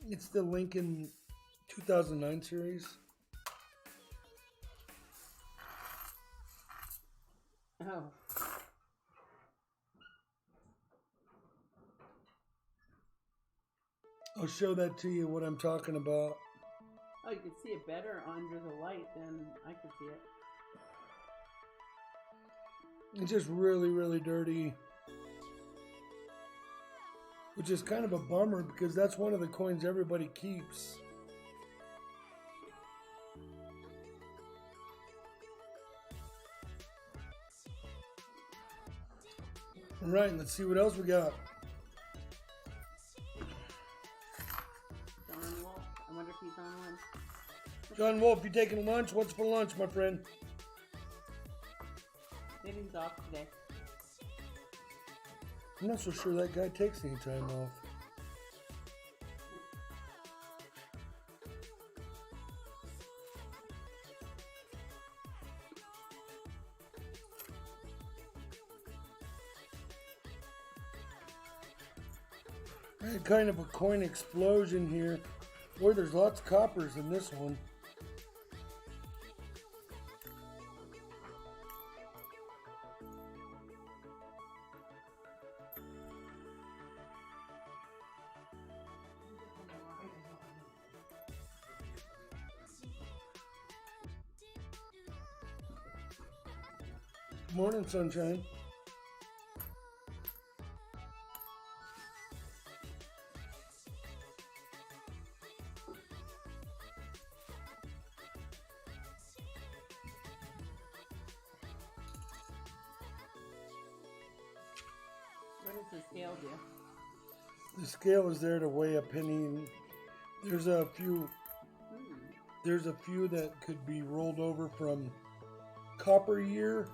It's the Lincoln 2009 series. Oh. I'll show that to you what I'm talking about. Oh, you can see it better under the light than I could see it. It's just really, really dirty. Which is kind of a bummer because that's one of the coins everybody keeps. All right, let's see what else we got. John Wolf. I wonder if he's on one. John Wolf, you taking lunch? What's for lunch, my friend? Maybe he's off today. I'm not so sure that guy takes any time off. I had kind of a coin explosion here. Boy, there's lots of coppers in this one. Morning, sunshine. What does the scale do? The scale is there to weigh a penny, and there's a few. There's a few that could be rolled over from copper year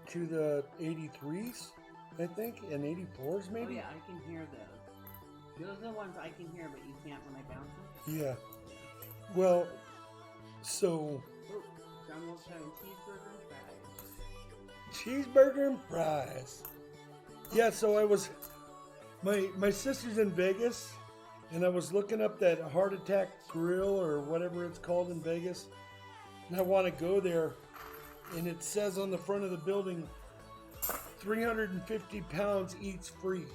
to the 83s, I think, and 84s maybe. Oh yeah, I can hear those. Those are the ones I can hear, but you can't when I bounce them. Yeah. Well, so Oh, John Wolf's having cheeseburger and fries. cheeseburger and fries. Yeah, so I was my sister's in Vegas, and I was looking up that Heart Attack Grill or whatever it's called in Vegas, and I want to go there. And it says on the front of the building, 350 pounds eats free.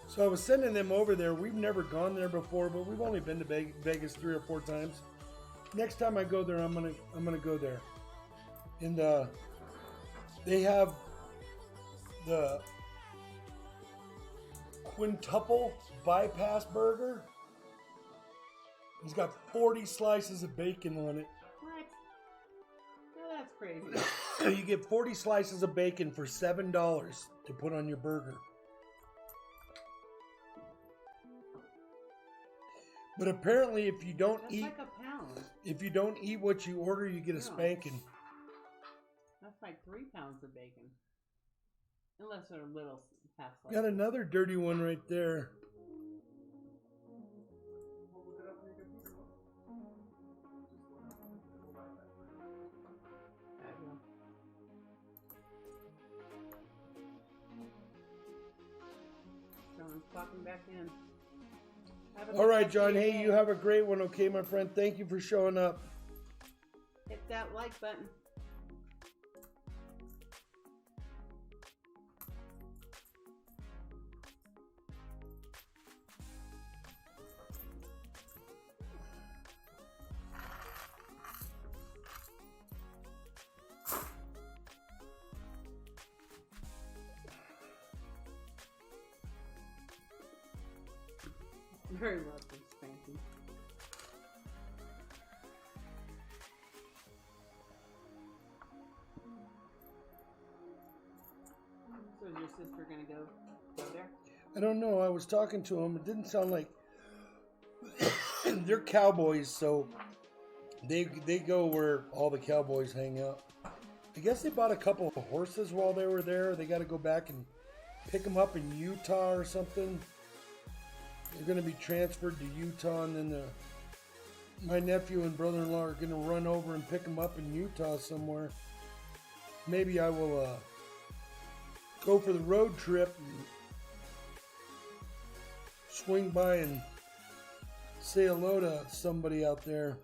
So I was sending them over there. We've never gone there before, but we've only been to Vegas 3 or 4 times. Next time I go there, I'm gonna go there. And they have the quintuple bypass burger. It's got 40 slices of bacon on it. What? Oh, that's crazy. You get 40 slices of bacon for $7 to put on your burger. But apparently, if you don't That's eat, like a pound. if you don't eat what you order, you get a spanking. That's like 3 pounds of bacon. Unless they're little half slices. Got another dirty one right there. Someone's popping back in. All right, John. Hey, you have a great one, okay, my friend? Thank you for showing up. Hit that like button. Very well, spanking. So is your sister gonna go there? I don't know. I was talking to him. It didn't sound like they're cowboys, so they go where all the cowboys hang out. I guess they bought a couple of horses while they were there. They got to go back and pick them up in Utah or something. They're going to be transferred to Utah, and then my nephew and brother-in-law are going to run over and pick them up in Utah somewhere. Maybe I will go for the road trip and swing by and say hello to somebody out there.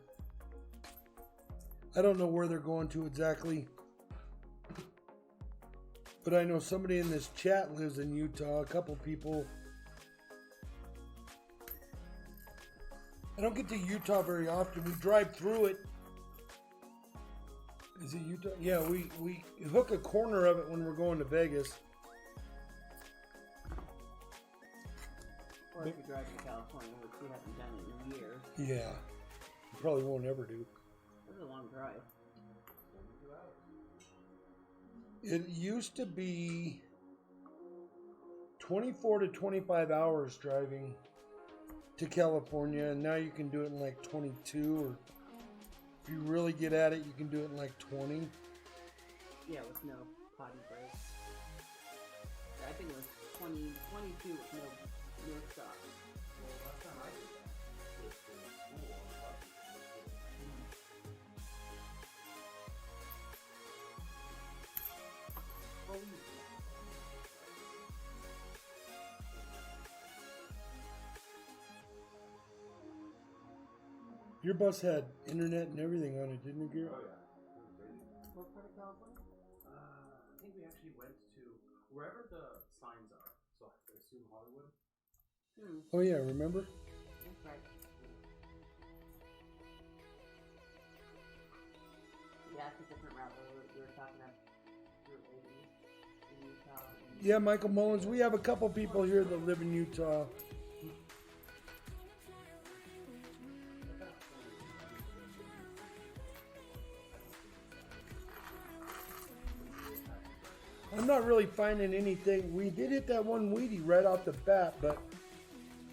I don't know where they're going to exactly, but I know somebody in this chat lives in Utah, a couple people. I don't get to Utah very often. We drive through it. Is it Utah? Yeah, we hook a corner of it when we're going to Vegas. Or if you drive to California, which we haven't done in years. Yeah, you probably won't ever do. It was a long drive. It used to be 24 to 25 hours driving to California, and now you can do it in like 22, or if you really get at it, you can do it in like 20. Yeah, with no potty breaks. I think it was 22 with no stop. Well, last time I did that was for school on the bus. Your bus had internet and everything on it, didn't it, Garrett? Oh yeah, it was crazy. What part of California? I think we actually went to wherever the signs are. So I assume Hollywood. Oh yeah, remember? That's right. Yeah, it's a different route than we were talking about. In Utah. Yeah, Michael Mullins, we have a couple people here that live in Utah. I'm not really finding anything. We did hit that one Wheatie right off the bat, but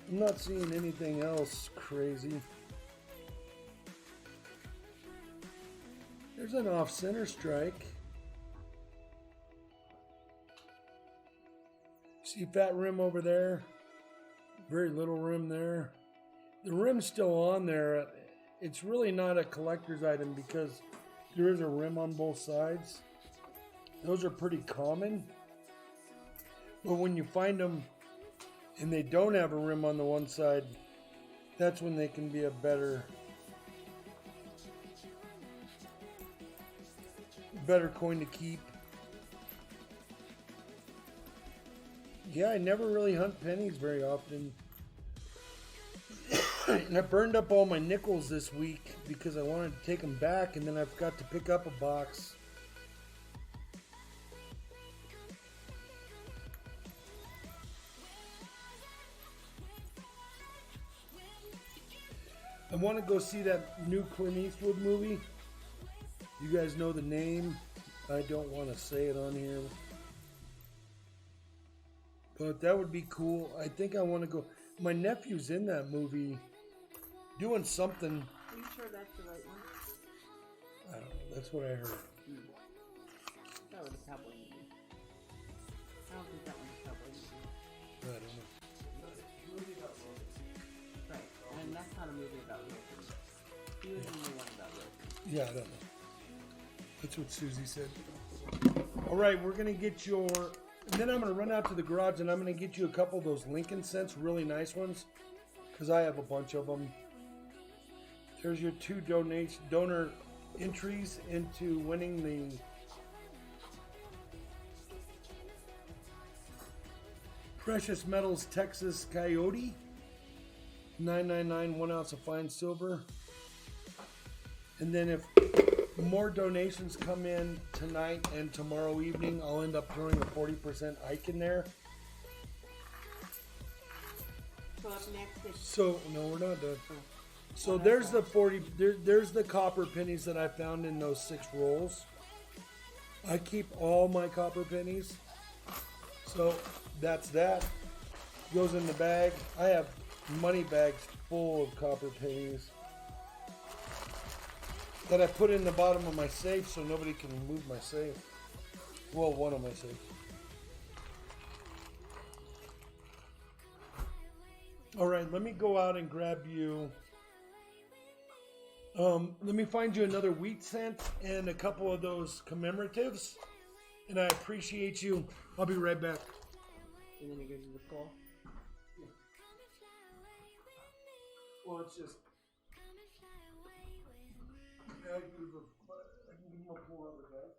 I'm not seeing anything else crazy. There's an off-center strike. See fat rim over there? Very little rim there. The rim's still on there. It's really not a collector's item because there is a rim on both sides. Those are pretty common. But when you find them and they don't have a rim on the one side, that's when they can be a better coin to keep. Yeah, I never really hunt pennies very often. And I burned up all my nickels this week because I wanted to take them back, and then I forgot to pick up a box. I want to go see that new Clint Eastwood movie. You guys know the name. I don't want to say it on here. But that would be cool. I think I want to go. My nephew's in that movie doing something. Are you sure that's the right one? I don't know. That's what I heard. That was a cowboy movie. I don't think that one's a cowboy movie. I don't know. Right, and that's not a movie about Wilson. He was in the one about Wilson. Yeah, I don't know. That's what Susie said. All right, we're going to get your... And then I'm going to run out to the garage and I'm going to get you a couple of those Lincoln scents, really nice ones, because I have a bunch of them. There's your 2 donor entries into winning the Precious Metals Texas Coyote. $9.99, 1 ounce of fine silver. And then if more donations come in tonight and tomorrow evening, I'll end up throwing a 40% Ike in there. So up next is... So, no, we're not done. So there's the 40, there's the copper pennies that I found in those 6 rolls. I keep all my copper pennies. So that's that. Goes in the bag. I have money bags full of copper pennies that I put in the bottom of my safe so nobody can move my safe. Well, one of my safes. All right, let me go out and grab you. Let me find you another wheat scent and a couple of those commemoratives. And I appreciate you. I'll be right back. And then it goes to the full. Well, it's just. I can give him a pull out of that.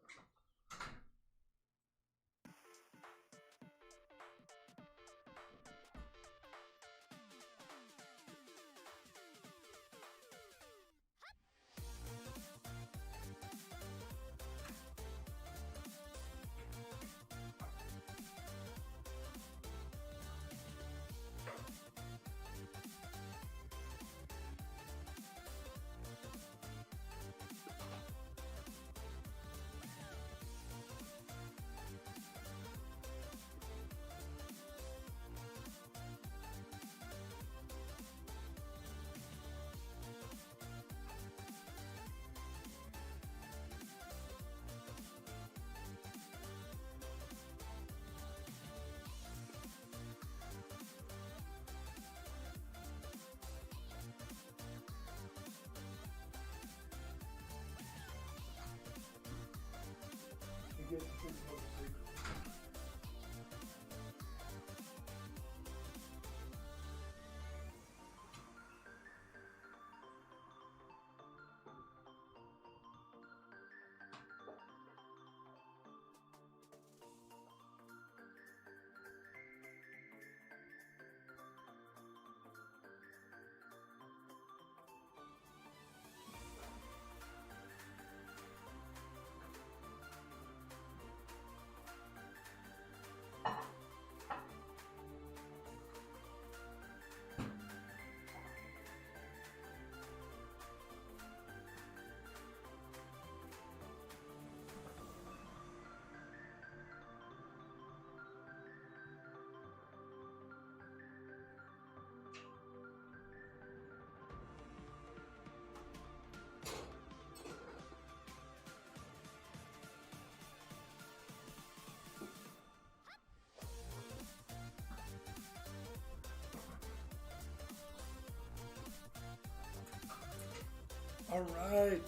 All right.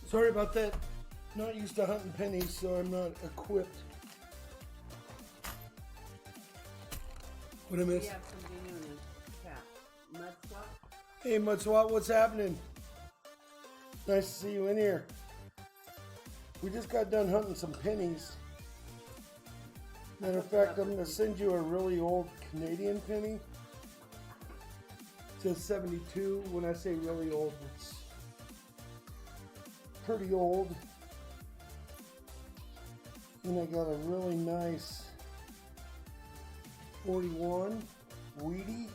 Sorry about that. Not used to hunting pennies, so I'm not equipped. What I We missed? have something new in this cap. Mud swap. Hey, Mudswat, what's happening? Nice to see you in here. We just got done hunting some pennies. Matter of fact, I'm going to send you a really old Canadian penny. It says 72. When I say really old, it's pretty old. And I got a really nice 41 Wheatie.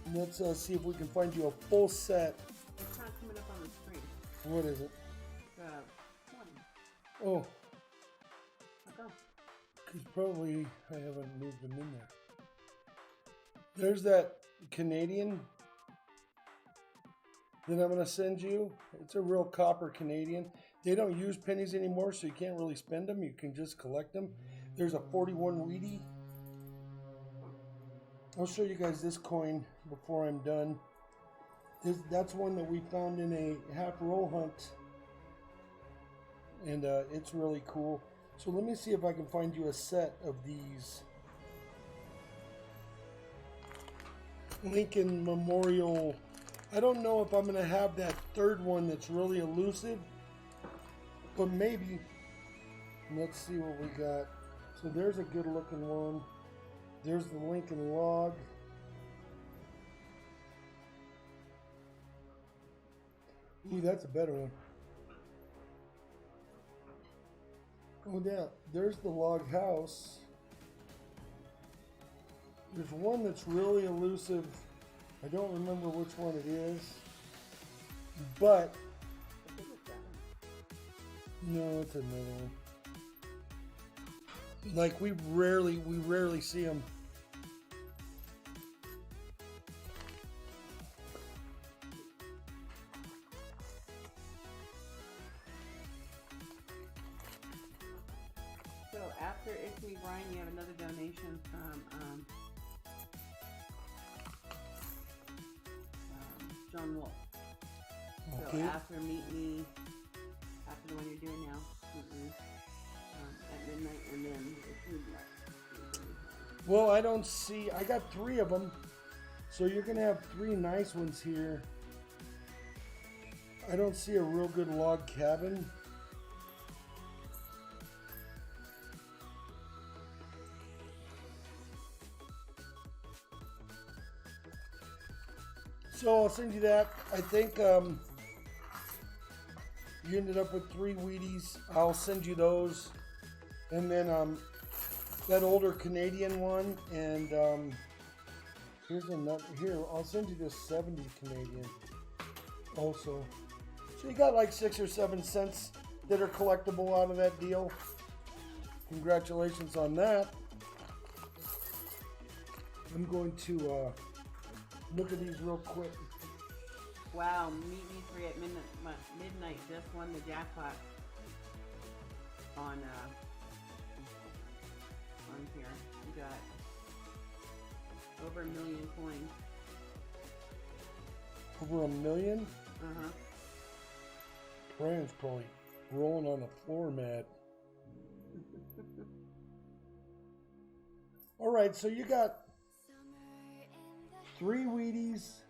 And let's see if we can find you a full set. It's not coming up on the screen. What is it? 20. Oh, How come? because probably I haven't moved them in there. There's that Canadian that I'm going to send you. It's a real copper Canadian. They don't use pennies anymore, so you can't really spend them. You can just collect them. There's a 41 Wheatie. I'll show you guys this coin before I'm done. That's one that we found in a half roll hunt. And it's really cool. So let me see if I can find you a set of these Lincoln Memorial. I don't know if I'm going to have that third one that's really elusive, but maybe. Let's see what we got. So there's a good looking one. There's the Lincoln log. Ooh, that's a better one. Oh yeah, there's the log house. There's one that's really elusive. I don't remember which one it is, but I think it's that one. no, it's another one. Like we rarely see them. So after It's Me Brian, you have another donation from Stone Wolf. Okay. So after Meet Me, after the one you're doing now, Meet Me at midnight, and then it's midnight. Well, I don't see. I got 3 of them, so you're gonna have 3 nice ones here. I don't see a real good log cabin. So I'll send you that. I think you ended up with 3 Wheaties. I'll send you those. And then that older Canadian one. And here's another. Here, I'll send you this 70 Canadian also. So you got like 6 or 7 cents that are collectible out of that deal. Congratulations on that. I'm going to look at these real quick. Wow, Meet Me 3 at midnight just won the jackpot on here. We got over 1 million coins. Over 1 million? Uh-huh. Brian's probably rolling on the floor mat. All right, so you got 3 Wheaties,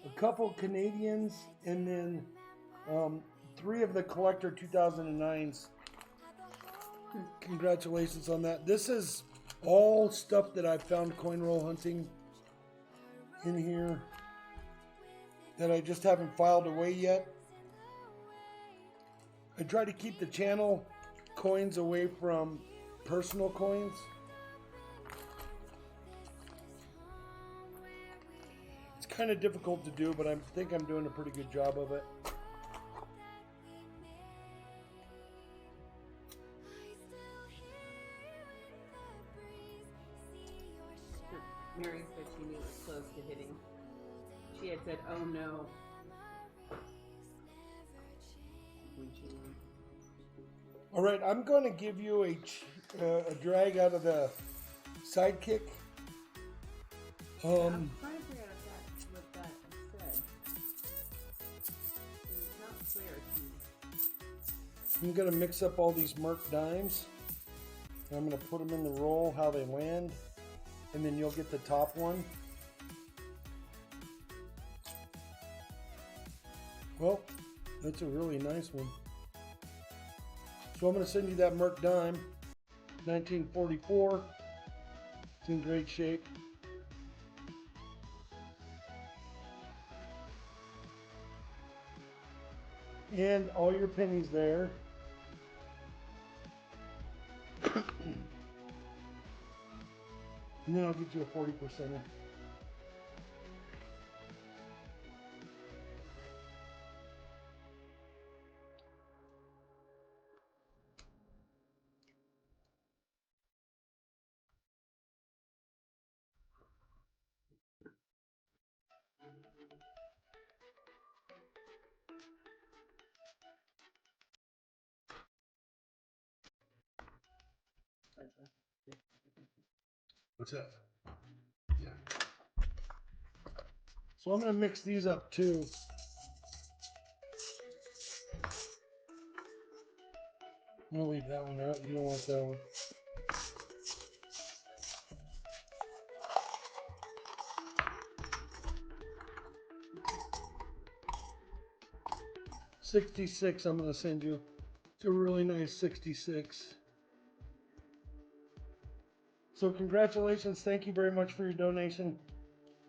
a couple Canadians, and then 3 of the collector 2009s. Congratulations on that. This is all stuff that I found coin roll hunting in here that I just haven't filed away yet. I try to keep the channel coins away from personal coins. It's kind of difficult to do, but I think I'm doing a pretty good job of it. Mary said she knew it was close to hitting. She had said, "Oh no." When she won. All right, I'm going to give you a drag out of the sidekick. I'm trying to figure out what that said. It's not clear to me. I'm going to mix up all these marked dimes. And I'm going to put them in the roll, how they land. And then you'll get the top one. Well, that's a really nice one. So I'm going to send you that Merc dime, 1944. It's in great shape. And all your pennies there. And then I'll get you a 40%. What's that? Yeah. So I'm going to mix these up too. I'm going to leave that one out. You don't want that one. $66 I'm going to send you. It's a really nice 66. So congratulations. Thank you very much for your donation.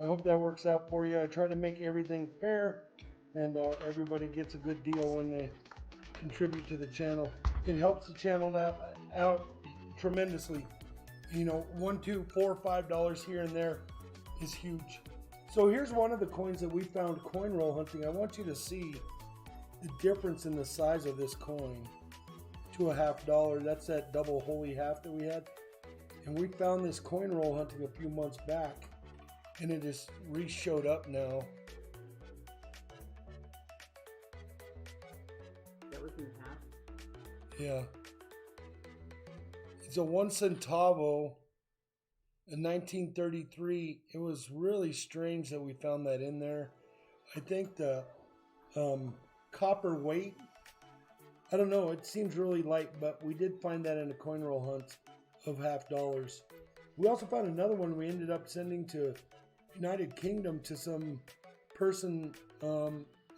I hope that works out for you. I try to make everything fair and everybody gets a good deal when they contribute to the channel. It helps the channel out tremendously. You know, $1, $2, $4, $5 here and there is huge. So here's one of the coins that we found coin roll hunting. I want you to see the difference in the size of this coin to a $1/2. That's that double holy half that we had. And we found this coin roll hunting a few months back, and it is re-showed up now. That was in half. Yeah. It's a 1 centavo in 1933. It was really strange that we found that in there. I think the copper weight, I don't know, it seems really light, but we did find that in a coin roll hunt of $50. We also found another one we ended up sending to United Kingdom to some person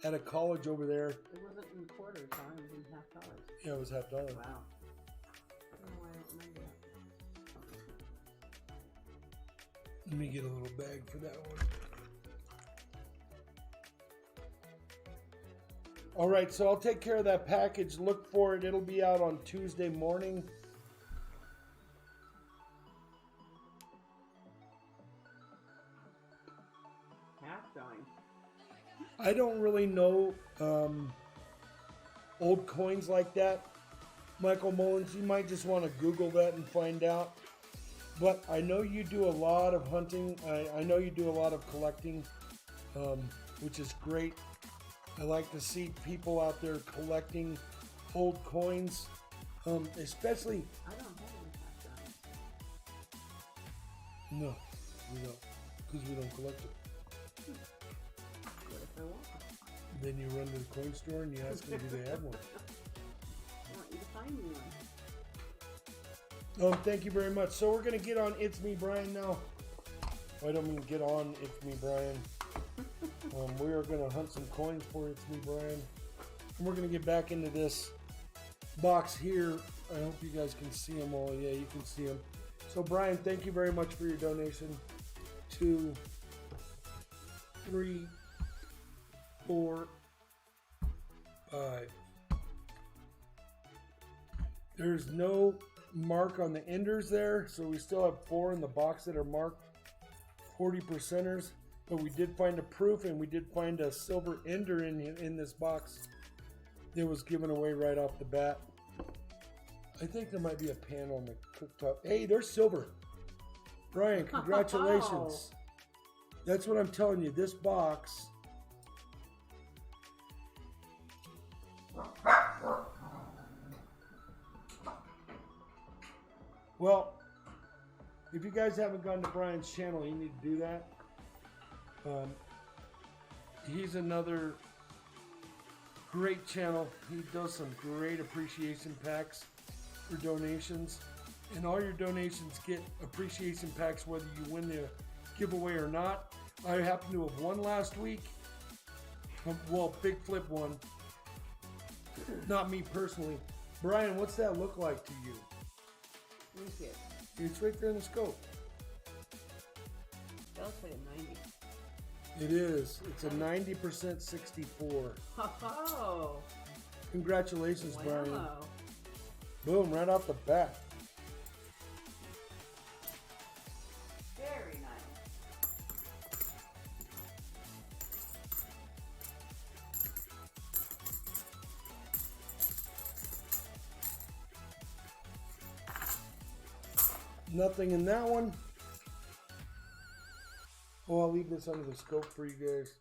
at a college over there. It wasn't in quarters, huh? It was in $50. Yeah, it was $50. Wow. I don't know why I don't remember that. Let me get a little bag for that one. All right, so I'll take care of that package. Look for it. It'll be out on Tuesday morning. Half going. I don't really know old coins like that. Michael Mullins, you might just want to Google that and find out. But I know you do a lot of hunting. I know you do a lot of collecting, which is great. I like to see people out there collecting old coins, especially. I don't have any half going. No, we don't, because we don't collect it. What if I want? Then you run to the coin store and you ask them, do they have one? I want you to find me one. Thank you very much. So we're going to get on It's Me Brian now. I don't mean get on It's Me Brian. We are going to hunt some coins for It's Me Brian. And we're going to get back into this box here. I hope you guys can see them all. Yeah, you can see them. So Brian, thank you very much for your donation. 2, 3, 4, 5. There's no mark on the enders there, so we still have 4 in the box that are marked 40%ers. But we did find a proof, and we did find a silver ender in this box that was given away right off the bat. I think there might be a pan on the cooktop. Hey, there's silver. Brian, congratulations. That's what I'm telling you. This box. Well, if you guys haven't gone to Brian's channel, you need to do that. He's another great channel. He does some great appreciation packs for donations. And all your donations get appreciation packs whether you win the giveaway or not. I happen to have won last week. Well, BIGFLIP won. Not me personally. Brian, what's that look like to you? Let me see it. It's right there in the scope. That looks like a 90. It is. It's a 90% 64. Oh, Congratulations, Brian. wow. Boom, right off the bat. Very nice. Nothing in that one. Oh, I'll leave this under the scope for you guys.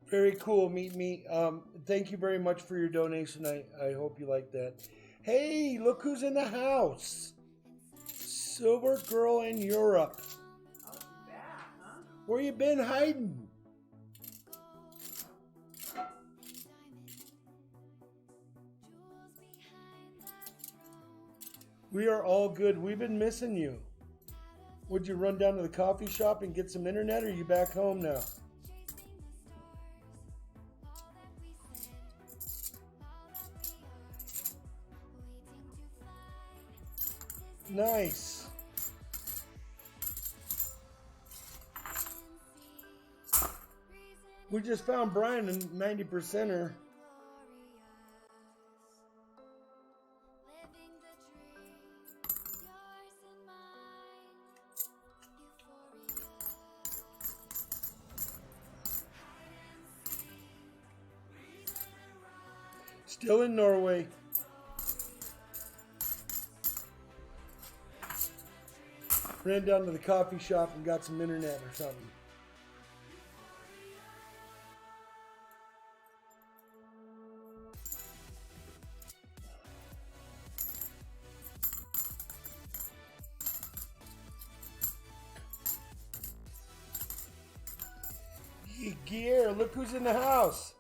Very cool, Meet Me. Thank you very much for your donation. I hope you like that. Hey, look who's in the house. Silver Girl in Europe. Oh, she's back, huh? Where you been hiding? We are all good. We've been missing you. Would you run down to the coffee shop and get some internet, or are you back home now? Nice. We just found Brian in 90%er. Still in Norway. Ran down to the coffee shop and got some internet or something. Hey, Gear, look who's in the house.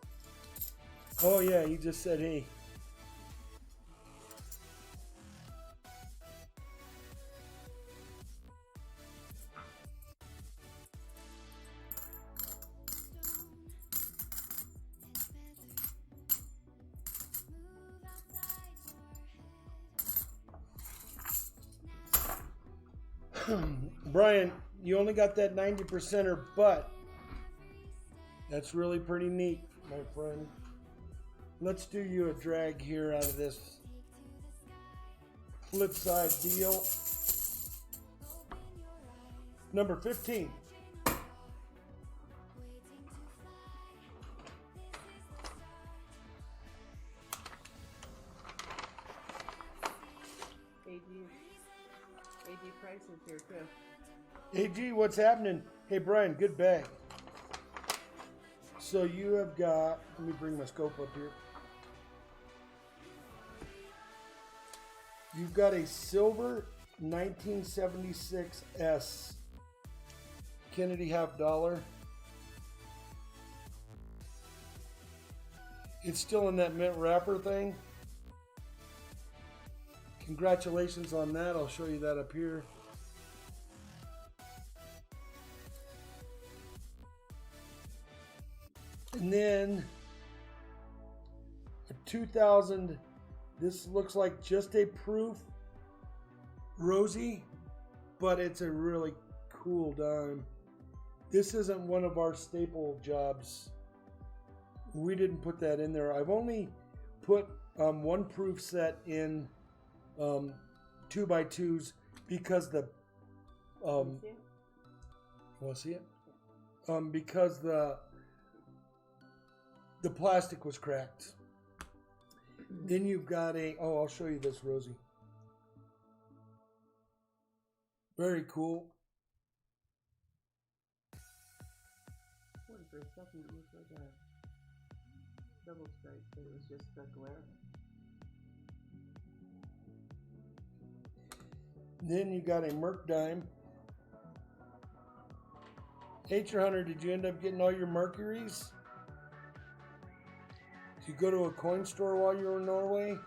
Oh, yeah, he just said hey. Brian, you only got that 90%er, but that's really pretty neat, my friend. Let's do you a drag here out of this flip side deal. Number 15. AG Price is here too. AG, what's happening? Hey, Brian, good bag. So you have got, let me bring my scope up here. You've got a silver 1976 S Kennedy half dollar. It's still in that mint wrapper thing. Congratulations on that. I'll show you that up here. And then a 2000, this looks like just a proof Rosie, but it's a really cool dime. This isn't one of our staple jobs. We didn't put that in there. I've only put one proof set in 2x2s because the want to see it? Because the plastic was cracked. Then you've got a, oh, I'll show you this, Rosie. Very cool. For a second, it looked like a double stripe, but it was just the glare. Then you got a Merc dime. Nature Hunter, did you end up getting all your Mercuries? Did you go to a coin store while you were in Norway?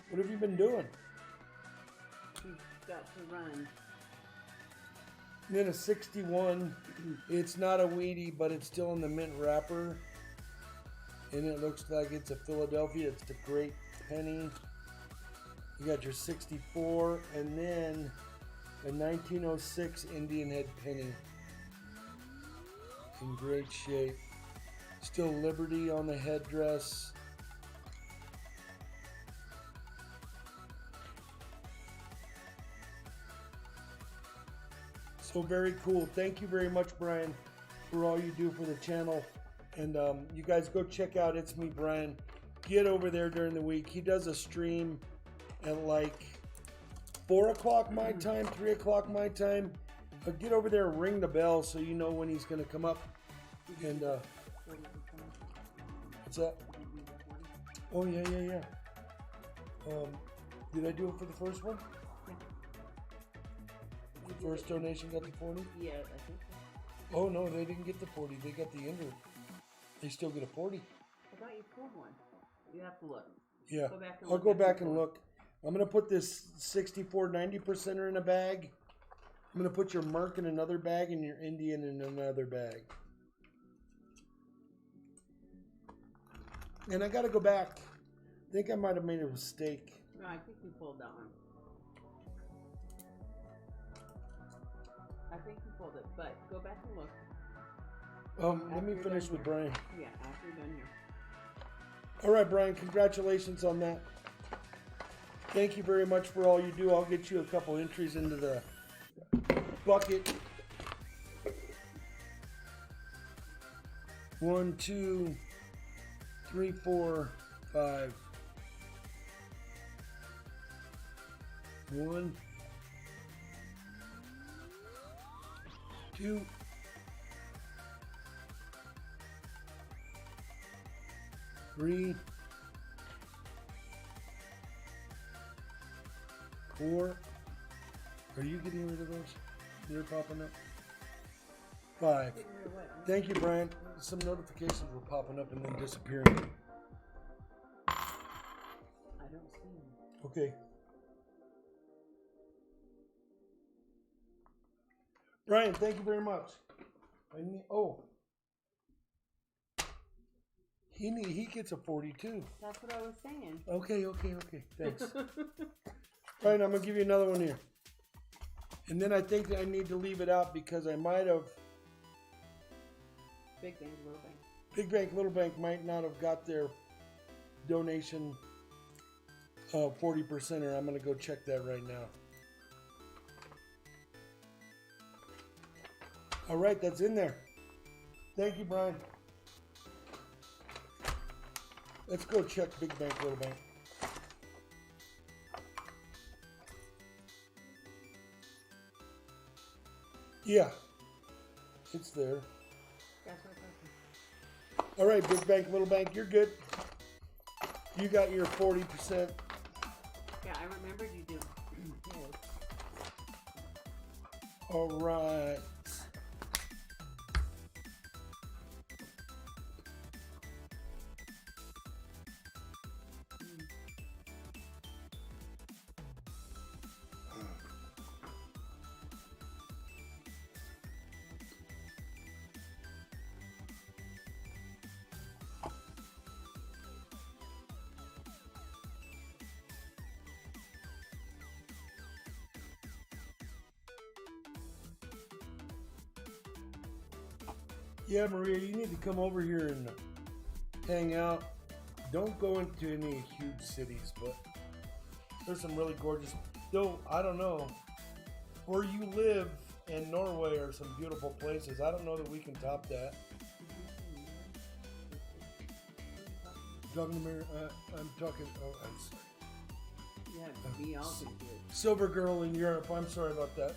What have you been doing? You've got to run. And then a 61. It's not a Wheatie, but it's still in the mint wrapper. And it looks like it's a Philadelphia. It's the Great Penny. You got your 64, and then a 1906 Indian Head Penny. In great shape. Still Liberty on the headdress. So very cool. Thank you very much, Brian, for all you do for the channel. And you guys go check out It's Me, Brian. Get over there during the week. He does a stream at like 4 o'clock my time, 3 o'clock my time. Get over there, ring the bell so you know when he's going to come up. And what's that? Oh, yeah. Did I do it for the first one? The first donation got the 40? Yeah, I think so. Oh, no, they didn't get the 40. They got the ender. They still get a 40. I thought you pulled one. You have to look. Yeah, Go back and I'll look go at back the and pull. look. I'm going to put this 64 90%er in a bag. I'm going to put your Merc in another bag and your Indian in another bag. And I got to go back. I think I might have made a mistake. No, I think you pulled that one. I think you pulled it, but go back and look. Let me After finish you're with done Brian. Yeah, after you're done here. All right, Brian, congratulations on that. Thank you very much for all you do. I'll get you a couple entries into the bucket. 1, 2, 3, 4, 5. 1, 2, 3, 4. Are you getting rid of those? They're popping up. 5. Thank you, Brian. Some notifications were popping up and then disappearing. I don't see him. Okay. Brian, thank you very much. He gets a 42. That's what I was saying. Okay. Thanks. Brian, I'm gonna give you another one here. And then I think I need to leave it out because I might have. Big bank, little bank. Big Bank, Little Bank might not have got their donation 40%er. I'm gonna go check that right now. All right, that's in there. Thank you, Brian. Let's go check Big Bank, Little Bank. Yeah, it's there. That's what I thought. All right, Big Bank, Little Bank, you're good. You got your 40%. Yeah, I remembered you do. Yes. All right. Yeah, Maria, you need to come over here and hang out. Don't go into any huge cities, but there's some really gorgeous. Though I don't know where you live in Norway are some beautiful places. I don't know that we can top that. Talking to Mary, I'm talking. Oh, I'm sorry. Yeah, we all can do it. Silver Girl in Europe. I'm sorry about that.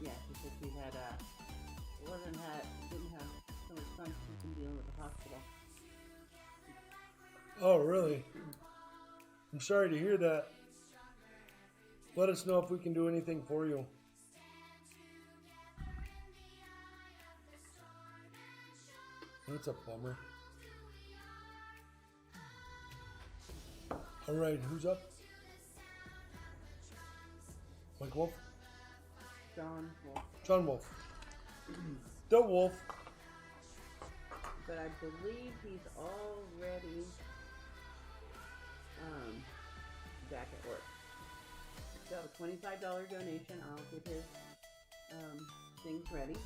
Yeah, because we had didn't have so much fun dealing with the hospital. Oh, really? I'm sorry to hear that. Let us know if we can do anything for you. That's a bummer. All right, who's up? Mike Wolf? John Wolf. John Wolf. The Wolf. But I believe he's already back at work. So $25 donation. I'll get his things ready.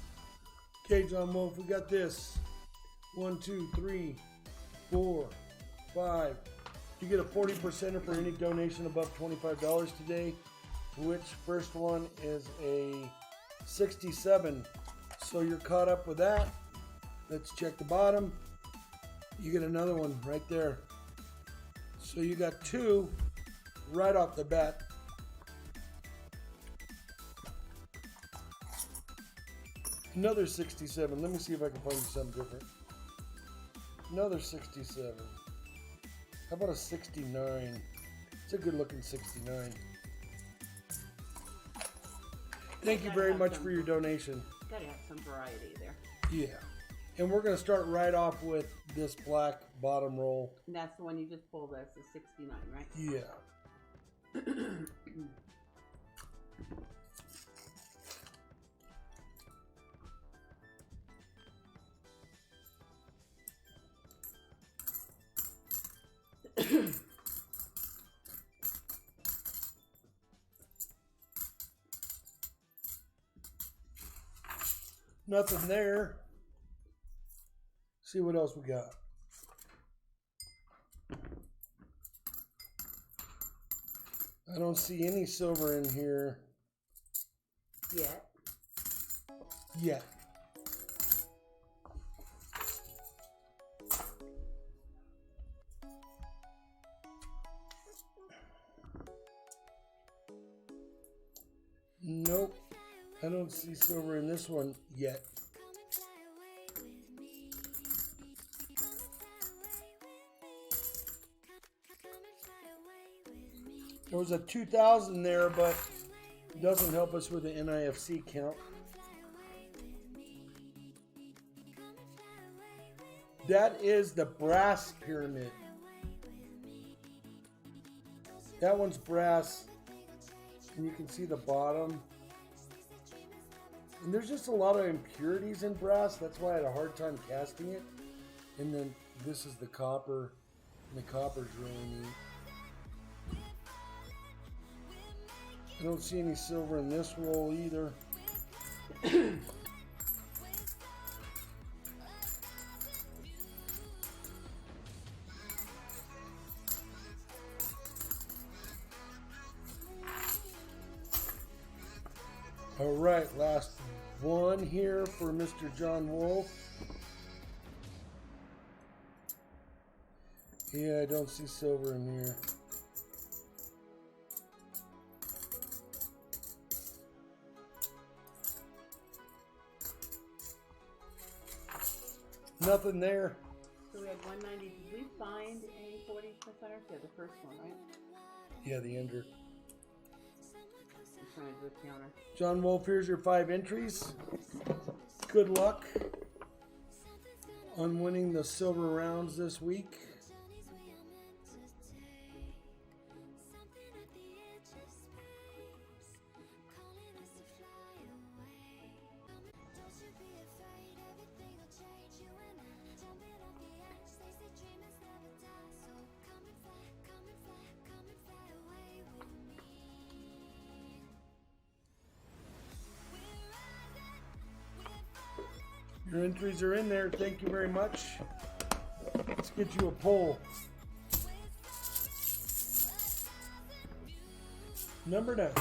Okay, John Wolf, we got this. 1, 2, 3, 4, 5. You get a 40%er for any donation above $25 today, which first one is a 67. So you're caught up with that. Let's check the bottom. You get another one right there. So you got 2 right off the bat. Another 67. Let me see if I can find you something different. Another 67. How about a 69? It's a good looking 69. Thank you very much for your donation. Gotta have some variety there. Yeah. And we're going to start right off with this black bottom roll. And that's the one you just pulled. That's the 69, right? Yeah. Nothing there. See what else we got. I don't see any silver in here yet. Nope. I don't see silver in this one yet. There was a 2,000 there, but it doesn't help us with the NIFC count. That is the brass pyramid. That one's brass. And you can see the bottom. And there's just a lot of impurities in brass. That's why I had a hard time casting it. And then this is the copper. And the copper's really neat. I don't see any silver in this roll either. All right, last one here for Mr. John Wolf. Yeah, I don't see silver in here. Nothing there. So we had 190. Did we find any 40%ers? Yeah, the first one, right? Yeah, the ender. I'm trying to do a counter. John Wolf, here's your 5 entries. Good luck on winning the silver rounds this week. Your entries are in there. Thank you very much. Let's get you a poll. Number 9.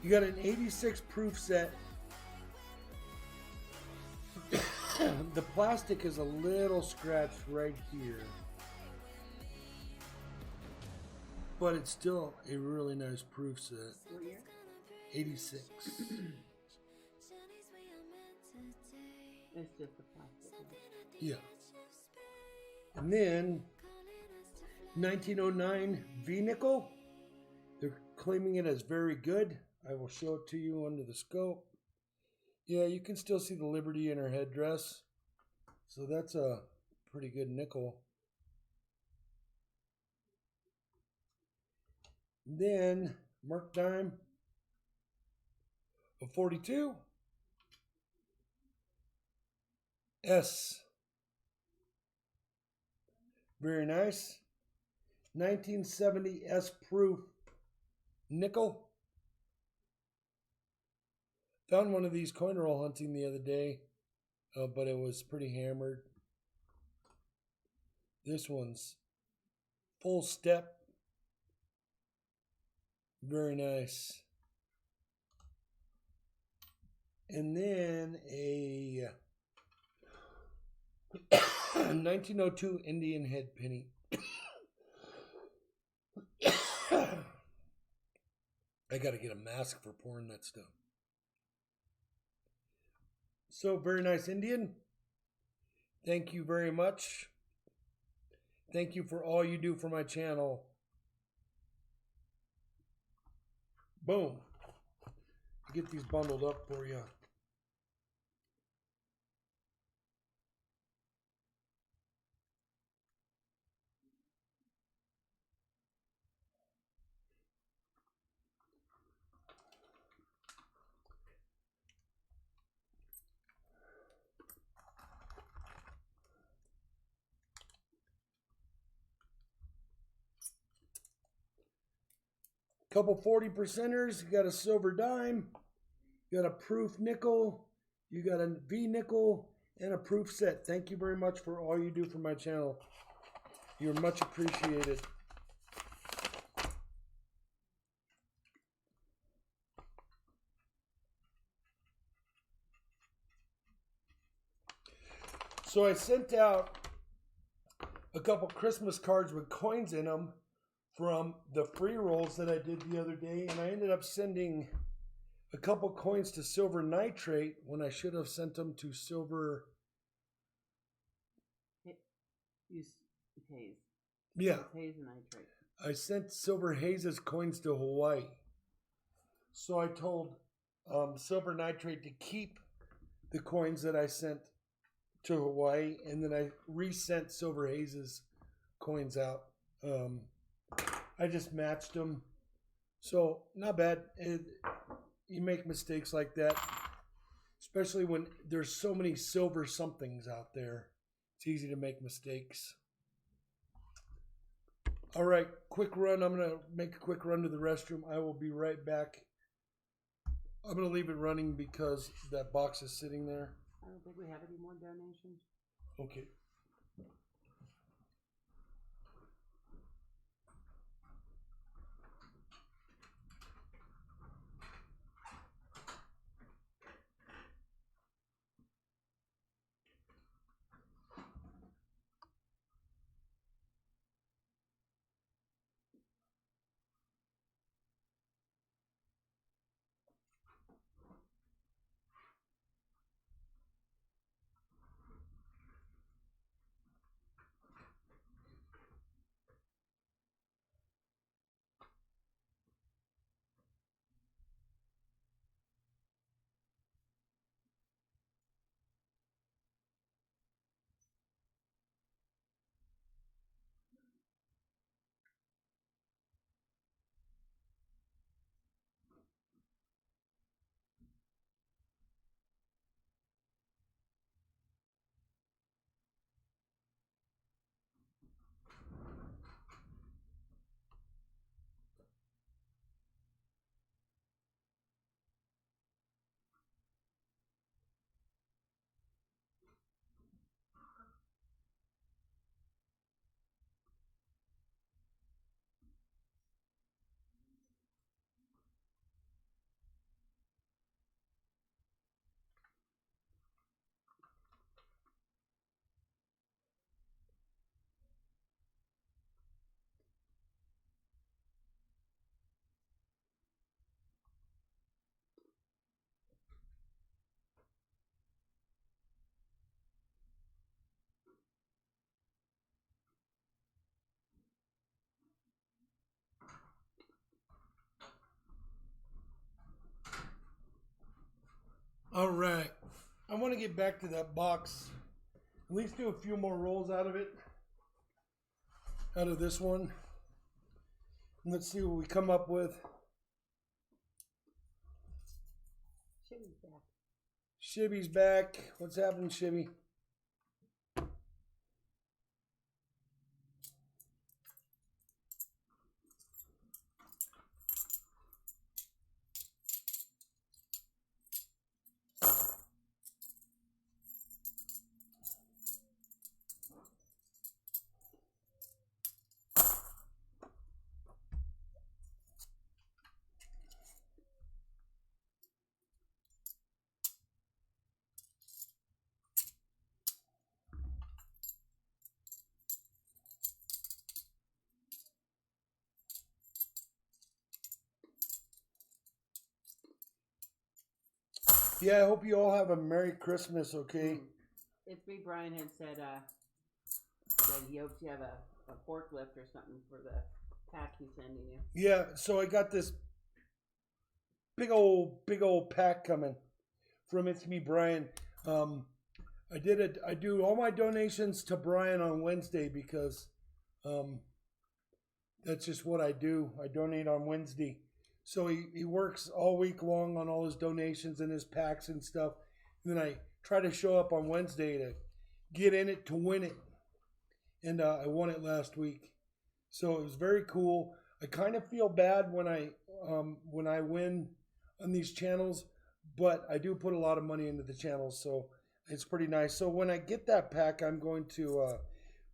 You got an 86 proof set. The plastic is a little scratched right here, but it's still a really nice proof set. What year? 86. It's just the plastic. Yeah. And then 1909 V nickel. They're claiming it as very good. I will show it to you under the scope. Yeah, you can still see the Liberty in her headdress. So that's a pretty good nickel. Then Mark Dime of 42. S. Very nice. 1970 S proof nickel. Found one of these coin roll hunting the other day, but it was pretty hammered. This one's full step. Very nice. And then a 1902 Indian head penny. I got to get a mask for pouring that stuff. So, very nice Indian. Thank you very much. Thank you for all you do for my channel. Boom. Get these bundled up for you. Couple 40%ers, you got a silver dime, you got a proof nickel, you got a V nickel, and a proof set. Thank you very much for all you do for my channel. You're much appreciated. So I sent out a couple Christmas cards with coins in them from the free rolls that I did the other day, and I ended up sending a couple coins to silver nitrate when I should have sent them to silver Use haze. Yeah. Haze and nitrate. I sent Silver Haze's coins to Hawaii. So I told Silver Nitrate to keep the coins that I sent to Hawaii, and then I resent Silver Haze's coins out. I just matched them. So not bad. You make mistakes like that, especially when there's so many silver somethings out there. It's easy to make mistakes. All right, quick run. I'm going to make a quick run to the restroom. I will be right back. I'm going to leave it running because that box is sitting there. I don't think we have any more donations. Okay. All right. I want to get back to that box. At least do a few more rolls out of it. Out of this one. And let's see what we come up with. Shibby's back. Shibby's back. What's happening, Shibby? Yeah, I hope you all have a Merry Christmas, okay? It's me, Brian had said that he hopes you have a forklift or something for the pack he's sending you. Yeah, so I got this big old pack coming from It's Me, Brian. I do all my donations to Brian on Wednesday because that's just what I do. I donate on Wednesday. So he works all week long on all his donations and his packs and stuff. And then I try to show up on Wednesday to get in it to win it. And I won it last week. So it was very cool. I kind of feel bad when I win on these channels, but I do put a lot of money into the channels, so it's pretty nice. So when I get that pack, I'm going to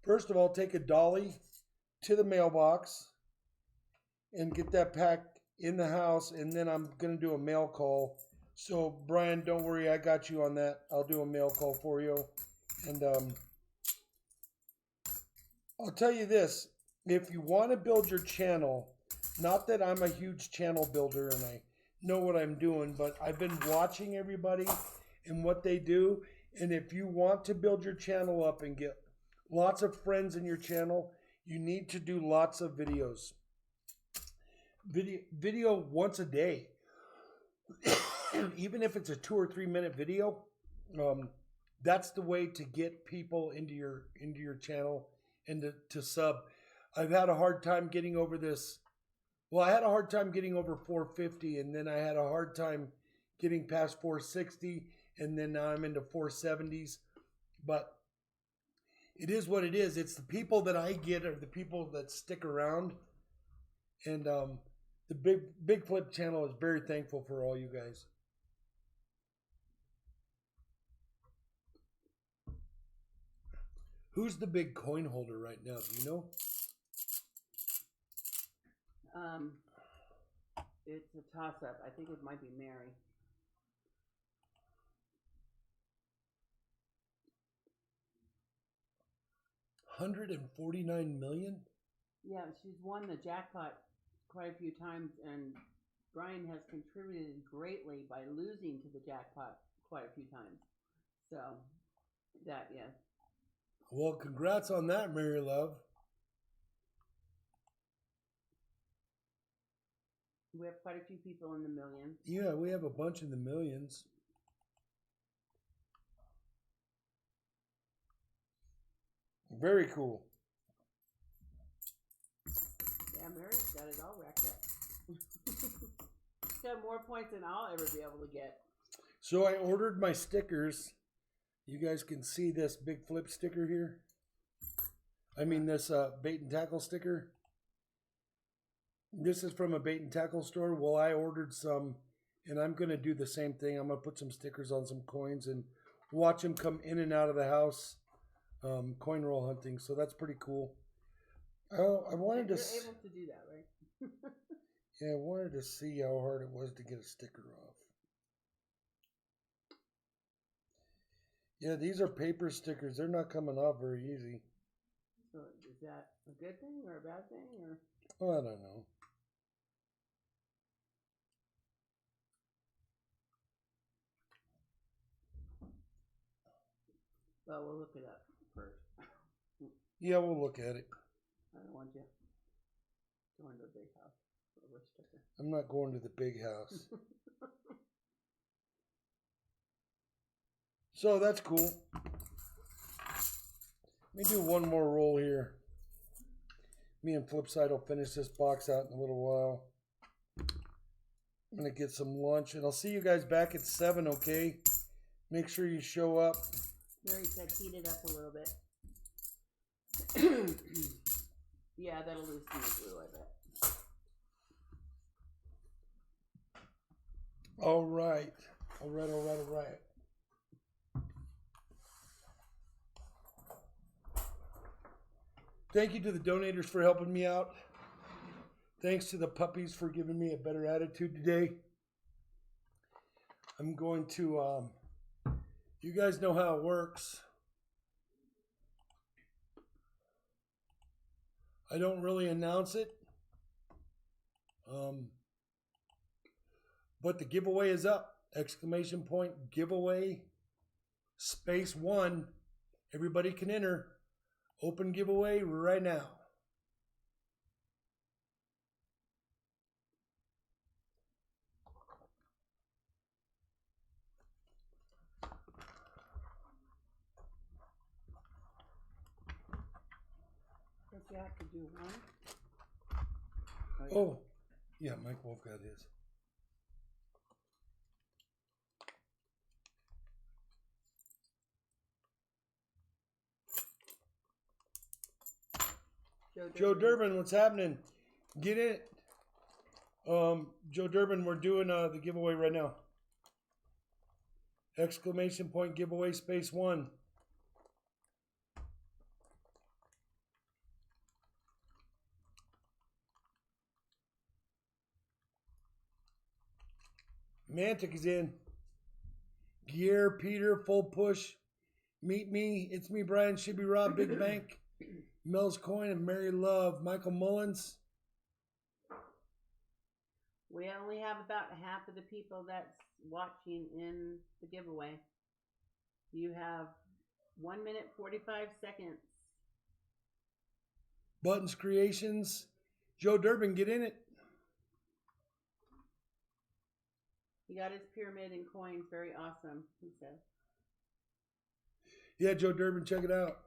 first of all take a dolly to the mailbox and get that pack in the house, and then I'm going to do a mail call. So Brian, don't worry, I got you on that. I'll do a mail call for you. And I'll tell you this, if you want to build your channel, not that I'm a huge channel builder and I know what I'm doing, but I've been watching everybody and what they do. And if you want to build your channel up and get lots of friends in your channel. You need to do lots of videos. Video once a day. Even if it's a 2 or 3 minute video, that's the way to get people into your channel and to sub. I've had a hard time getting over this. Well, I had a hard time getting over 450, and then I had a hard time getting past 460, and then now I'm into 470s. But it is what it is. It's the people that I get are the people that stick around. And the Big Flip channel is very thankful for all you guys. Who's the big coin holder right now? Do you know? It's a toss-up. I think it might be Mary. $149 million? Yeah, she's won the jackpot quite a few times, and Brian has contributed greatly by losing to the jackpot quite a few times. So, that, yes. Well, congrats on that, Mary Love. We have quite a few people in the millions. Yeah, we have a bunch in the millions. Very cool. Yeah, Mary's got it all racked up. She's got more points than I'll ever be able to get. So I ordered my stickers. You guys can see this Big Flip sticker here. I mean this bait and tackle sticker. This is from a bait and tackle store. Well, I ordered some, and I'm going to do the same thing. I'm going to put some stickers on some coins and watch them come in and out of the house coin roll hunting. So that's pretty cool. Oh, I wanted to... You're able to do that, right? Yeah, I wanted to see how hard it was to get a sticker off. Yeah, these are paper stickers. They're not coming off very easy. So is that a good thing or a bad thing? Or I don't know. Well, we'll look it up first. Yeah, we'll look at it. I don't want you going to a big house for a sticker. I'm not going to the big house. So that's cool. Let me do one more roll here. Me and Flipside will finish this box out in a little while. I'm going to get some lunch, and I'll see you guys back at 7, okay? Make sure you show up. Mary said heat it up a little bit. Yeah, that'll loosen the glue, I bet. All right. All right. Thank you to the donators for helping me out. Thanks to the puppies for giving me a better attitude today. I'm going to, you guys know how it works. I don't really announce it. But the giveaway is up. Exclamation point giveaway space 1. Everybody can enter. Open giveaway right now. Does you have to do one? Oh, yeah, Mike Wolf got his. Joe Durbin, what's happening? Get it. Joe Durbin, we're doing the giveaway right now. Exclamation point giveaway space 1. Mantic is in. Gear, Peter, full push. Meet me. It's me, Brian Shibby Rob, Big Bank. Mel's Coin and Mary Love. Michael Mullins. We only have about half of the people that's watching in the giveaway. You have 1 minute 45 seconds Buttons Creations. Joe Durbin, get in it. He got his pyramid and coins. Very awesome, he says. Yeah, Joe Durbin, check it out.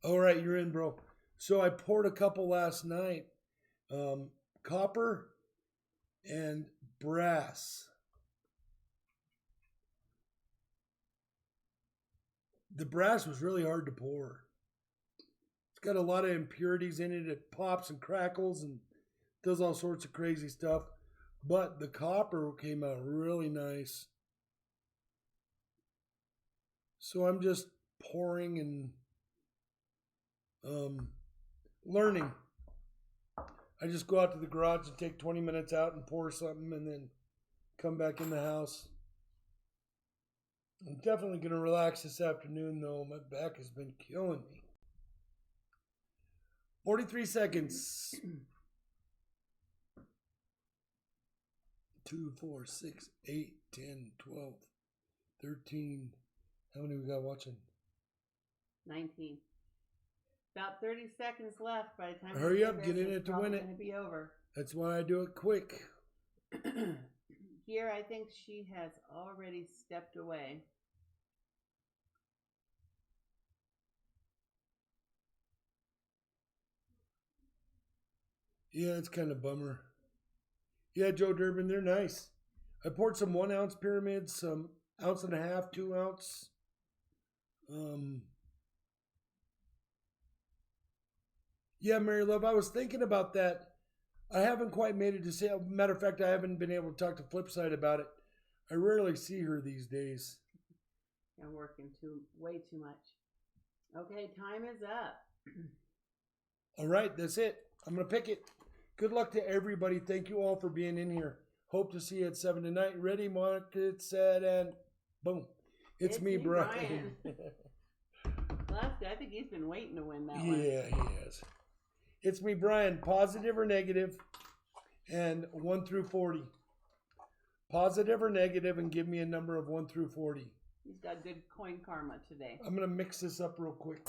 All right, you're in, bro. So I poured a couple last night. Copper and brass. The brass was really hard to pour. It's got a lot of impurities in it. It pops and crackles and does all sorts of crazy stuff. But the copper came out really nice. So I'm just pouring and learning. I just go out to the garage and take 20 minutes out and pour something and then come back in the house. I'm definitely going to relax this afternoon, though. My back has been killing me. 43 seconds. 2, 4, 6, 8, 10, 12, 13. How many we got watching? 19. About 30 seconds left by the time. Hurry up, get in it to win it. It's going to be over. That's why I do it quick. Here, I think she has already stepped away. Yeah, it's kind of bummer. Yeah, Joe Durbin, they're nice. I poured some 1 ounce pyramids, some 1.5 ounce, 2 ounce. Yeah, Mary Love, I was thinking about that. I haven't quite made a decision. Matter of fact, I haven't been able to talk to Flipside about it. I rarely see her these days. I'm working way too much. Okay, time is up. All right, that's it. I'm going to pick it. Good luck to everybody. Thank you all for being in here. Hope to see you at 7 tonight. Ready, market, set, and boom. It's me, Brian. Last guy, I think he's been waiting to win that one. Yeah, he has. It's me, Brian. Positive or negative, and 1 through 40. Positive or negative, and give me a number of 1 through 40. He's got good coin karma today. I'm going to mix this up real quick.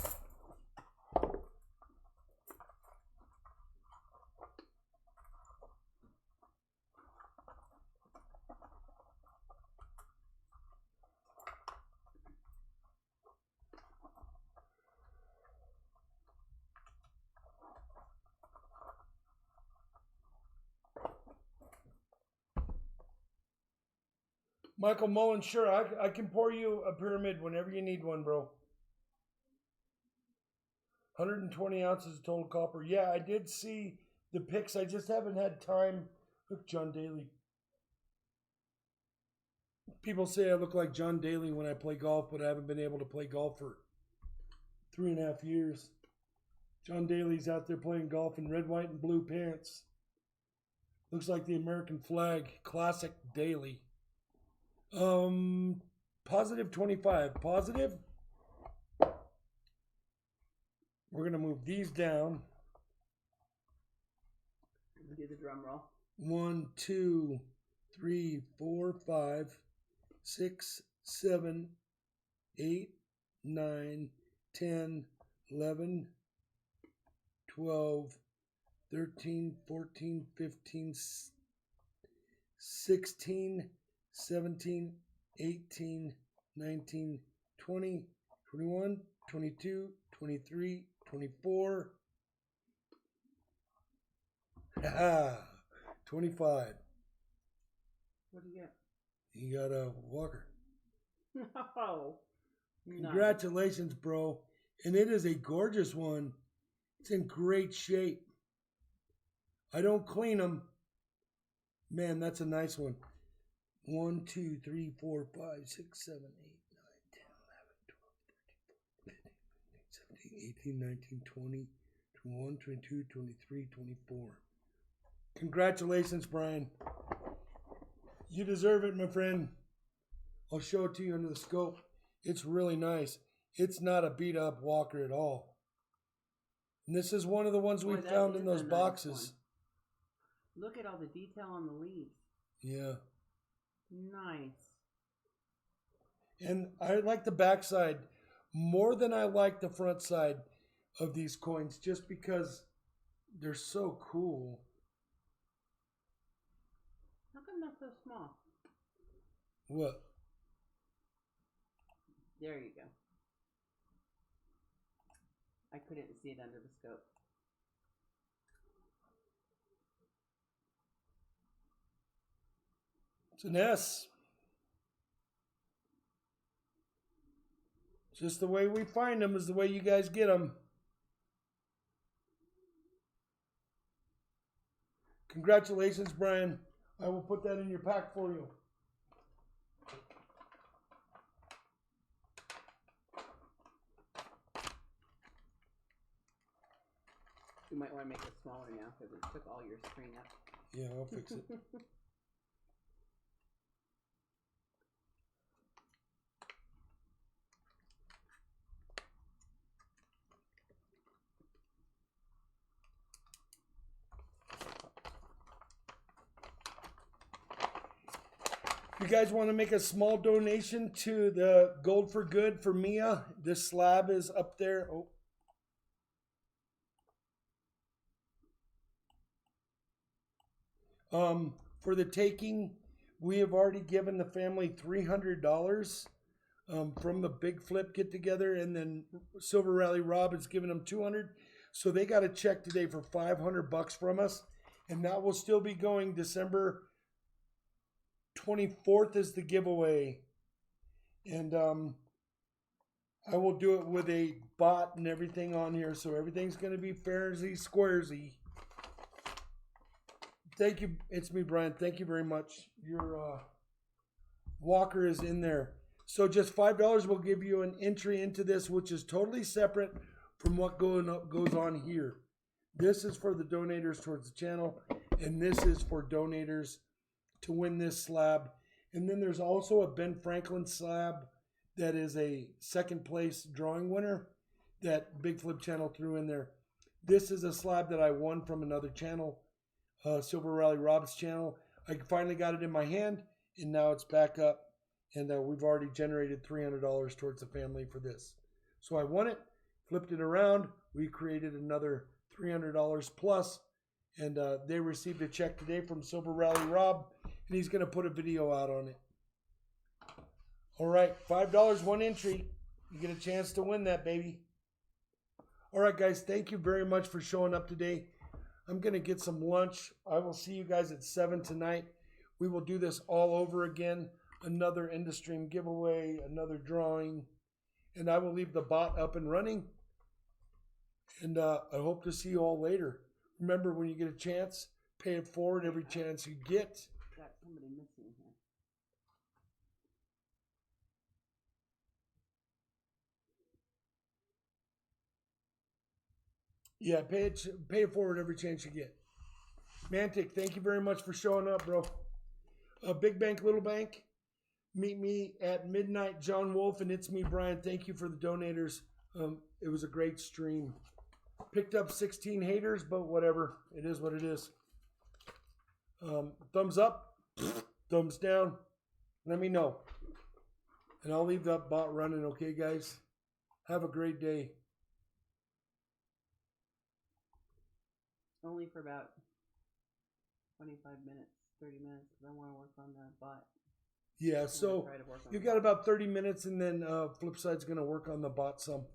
Michael Mullen, sure, I can pour you a pyramid whenever you need one, bro. 120 ounces of total copper. Yeah, I did see the pics. I just haven't had time. Look, John Daly. People say I look like John Daly when I play golf, but I haven't been able to play golf for 3.5 years. John Daly's out there playing golf in red, white, and blue pants. Looks like the American flag. Classic Daly. Positive 25. Positive. We're going to move these down. Do the drum roll. 1, 2, 3, 4, 5, 6, 7, 8, 9, 10, 11, 12, 13, 14, 15, 16, 17, 18, 19, 20, 21, 22, 23, 24. 25. What do you get? You got a Walker. No. Congratulations, bro. And it is a gorgeous one. It's in great shape. I don't clean them. Man, that's a nice one. 1, 2, 3, 4, 5, 6, 7, 8, 9, 10, 11, 12, 13, 14, 15, 16, 17, 18, 19, 20, 21, 22, 23, 24. Congratulations, Brian. You deserve it, my friend. I'll show it to you under the scope. It's really nice. It's not a beat up Walker at all. And this is one of the ones we found in those boxes. Look at all the detail on the leaves. Yeah. Nice. And I like the back side more than I like the front side. of these coins just because they're so cool. How come that's so small? What? There you go. I couldn't see it under the scope. It's an S. Just the way we find them is the way you guys get them. Congratulations, Brian. I will put that in your pack for you. You might want to make it smaller now because it took all your screen up. Yeah, I'll fix it. If you guys want to make a small donation to the Gold for Good for Mia, this slab is up there. Oh. For the taking, we have already given the family $300 from the Big Flip get together, and then Silver Rally Rob has given them $200. So they got a check today for $500 from us, and that will still be going December 24th is the giveaway, and I will do it with a bot and everything on here, so everything's going to be fairsy squaresy. Thank you. It's me, Brian. Thank you very much. Your walker is in there. So just $5 will give you an entry into this, which is totally separate from what goes on here. This is for the donators towards the channel, and this is for donators to win this slab. And then there's also a Ben Franklin slab that is a second place drawing winner that Big Flip channel threw in there. This is a slab that I won from another channel, Silver Rally Rob's channel. I finally got it in my hand, and now it's back up, and we've already generated $300 towards the family for this. So I won it, flipped it around, we created another $300 plus, and they received a check today from Silver Rally Rob, and he's going to put a video out on it. All right, $5, one entry. You get a chance to win that, baby. All right, guys, thank you very much for showing up today. I'm going to get some lunch. I will see you guys at 7 tonight. We will do this all over again. Another end-of-stream giveaway, another drawing, and I will leave the bot up and running. And I hope to see you all later. Remember, when you get a chance, pay it forward every chance you get. Got somebody missing here. Yeah, pay it forward every chance you get. Mantic, thank you very much for showing up, bro. Big Bank, Little Bank, meet me at midnight, John Wolf, and it's me, Brian. Thank you for the donators. It was a great stream. Picked up 16 haters, but whatever. It is what it is. Thumbs up, thumbs down. Let me know. And I'll leave that bot running, okay, guys? Have a great day. Only for about 25 minutes, 30 minutes, because I want to work on the bot. Yeah, so you've got about 30 minutes, and then Flipside's going to work on the bot some.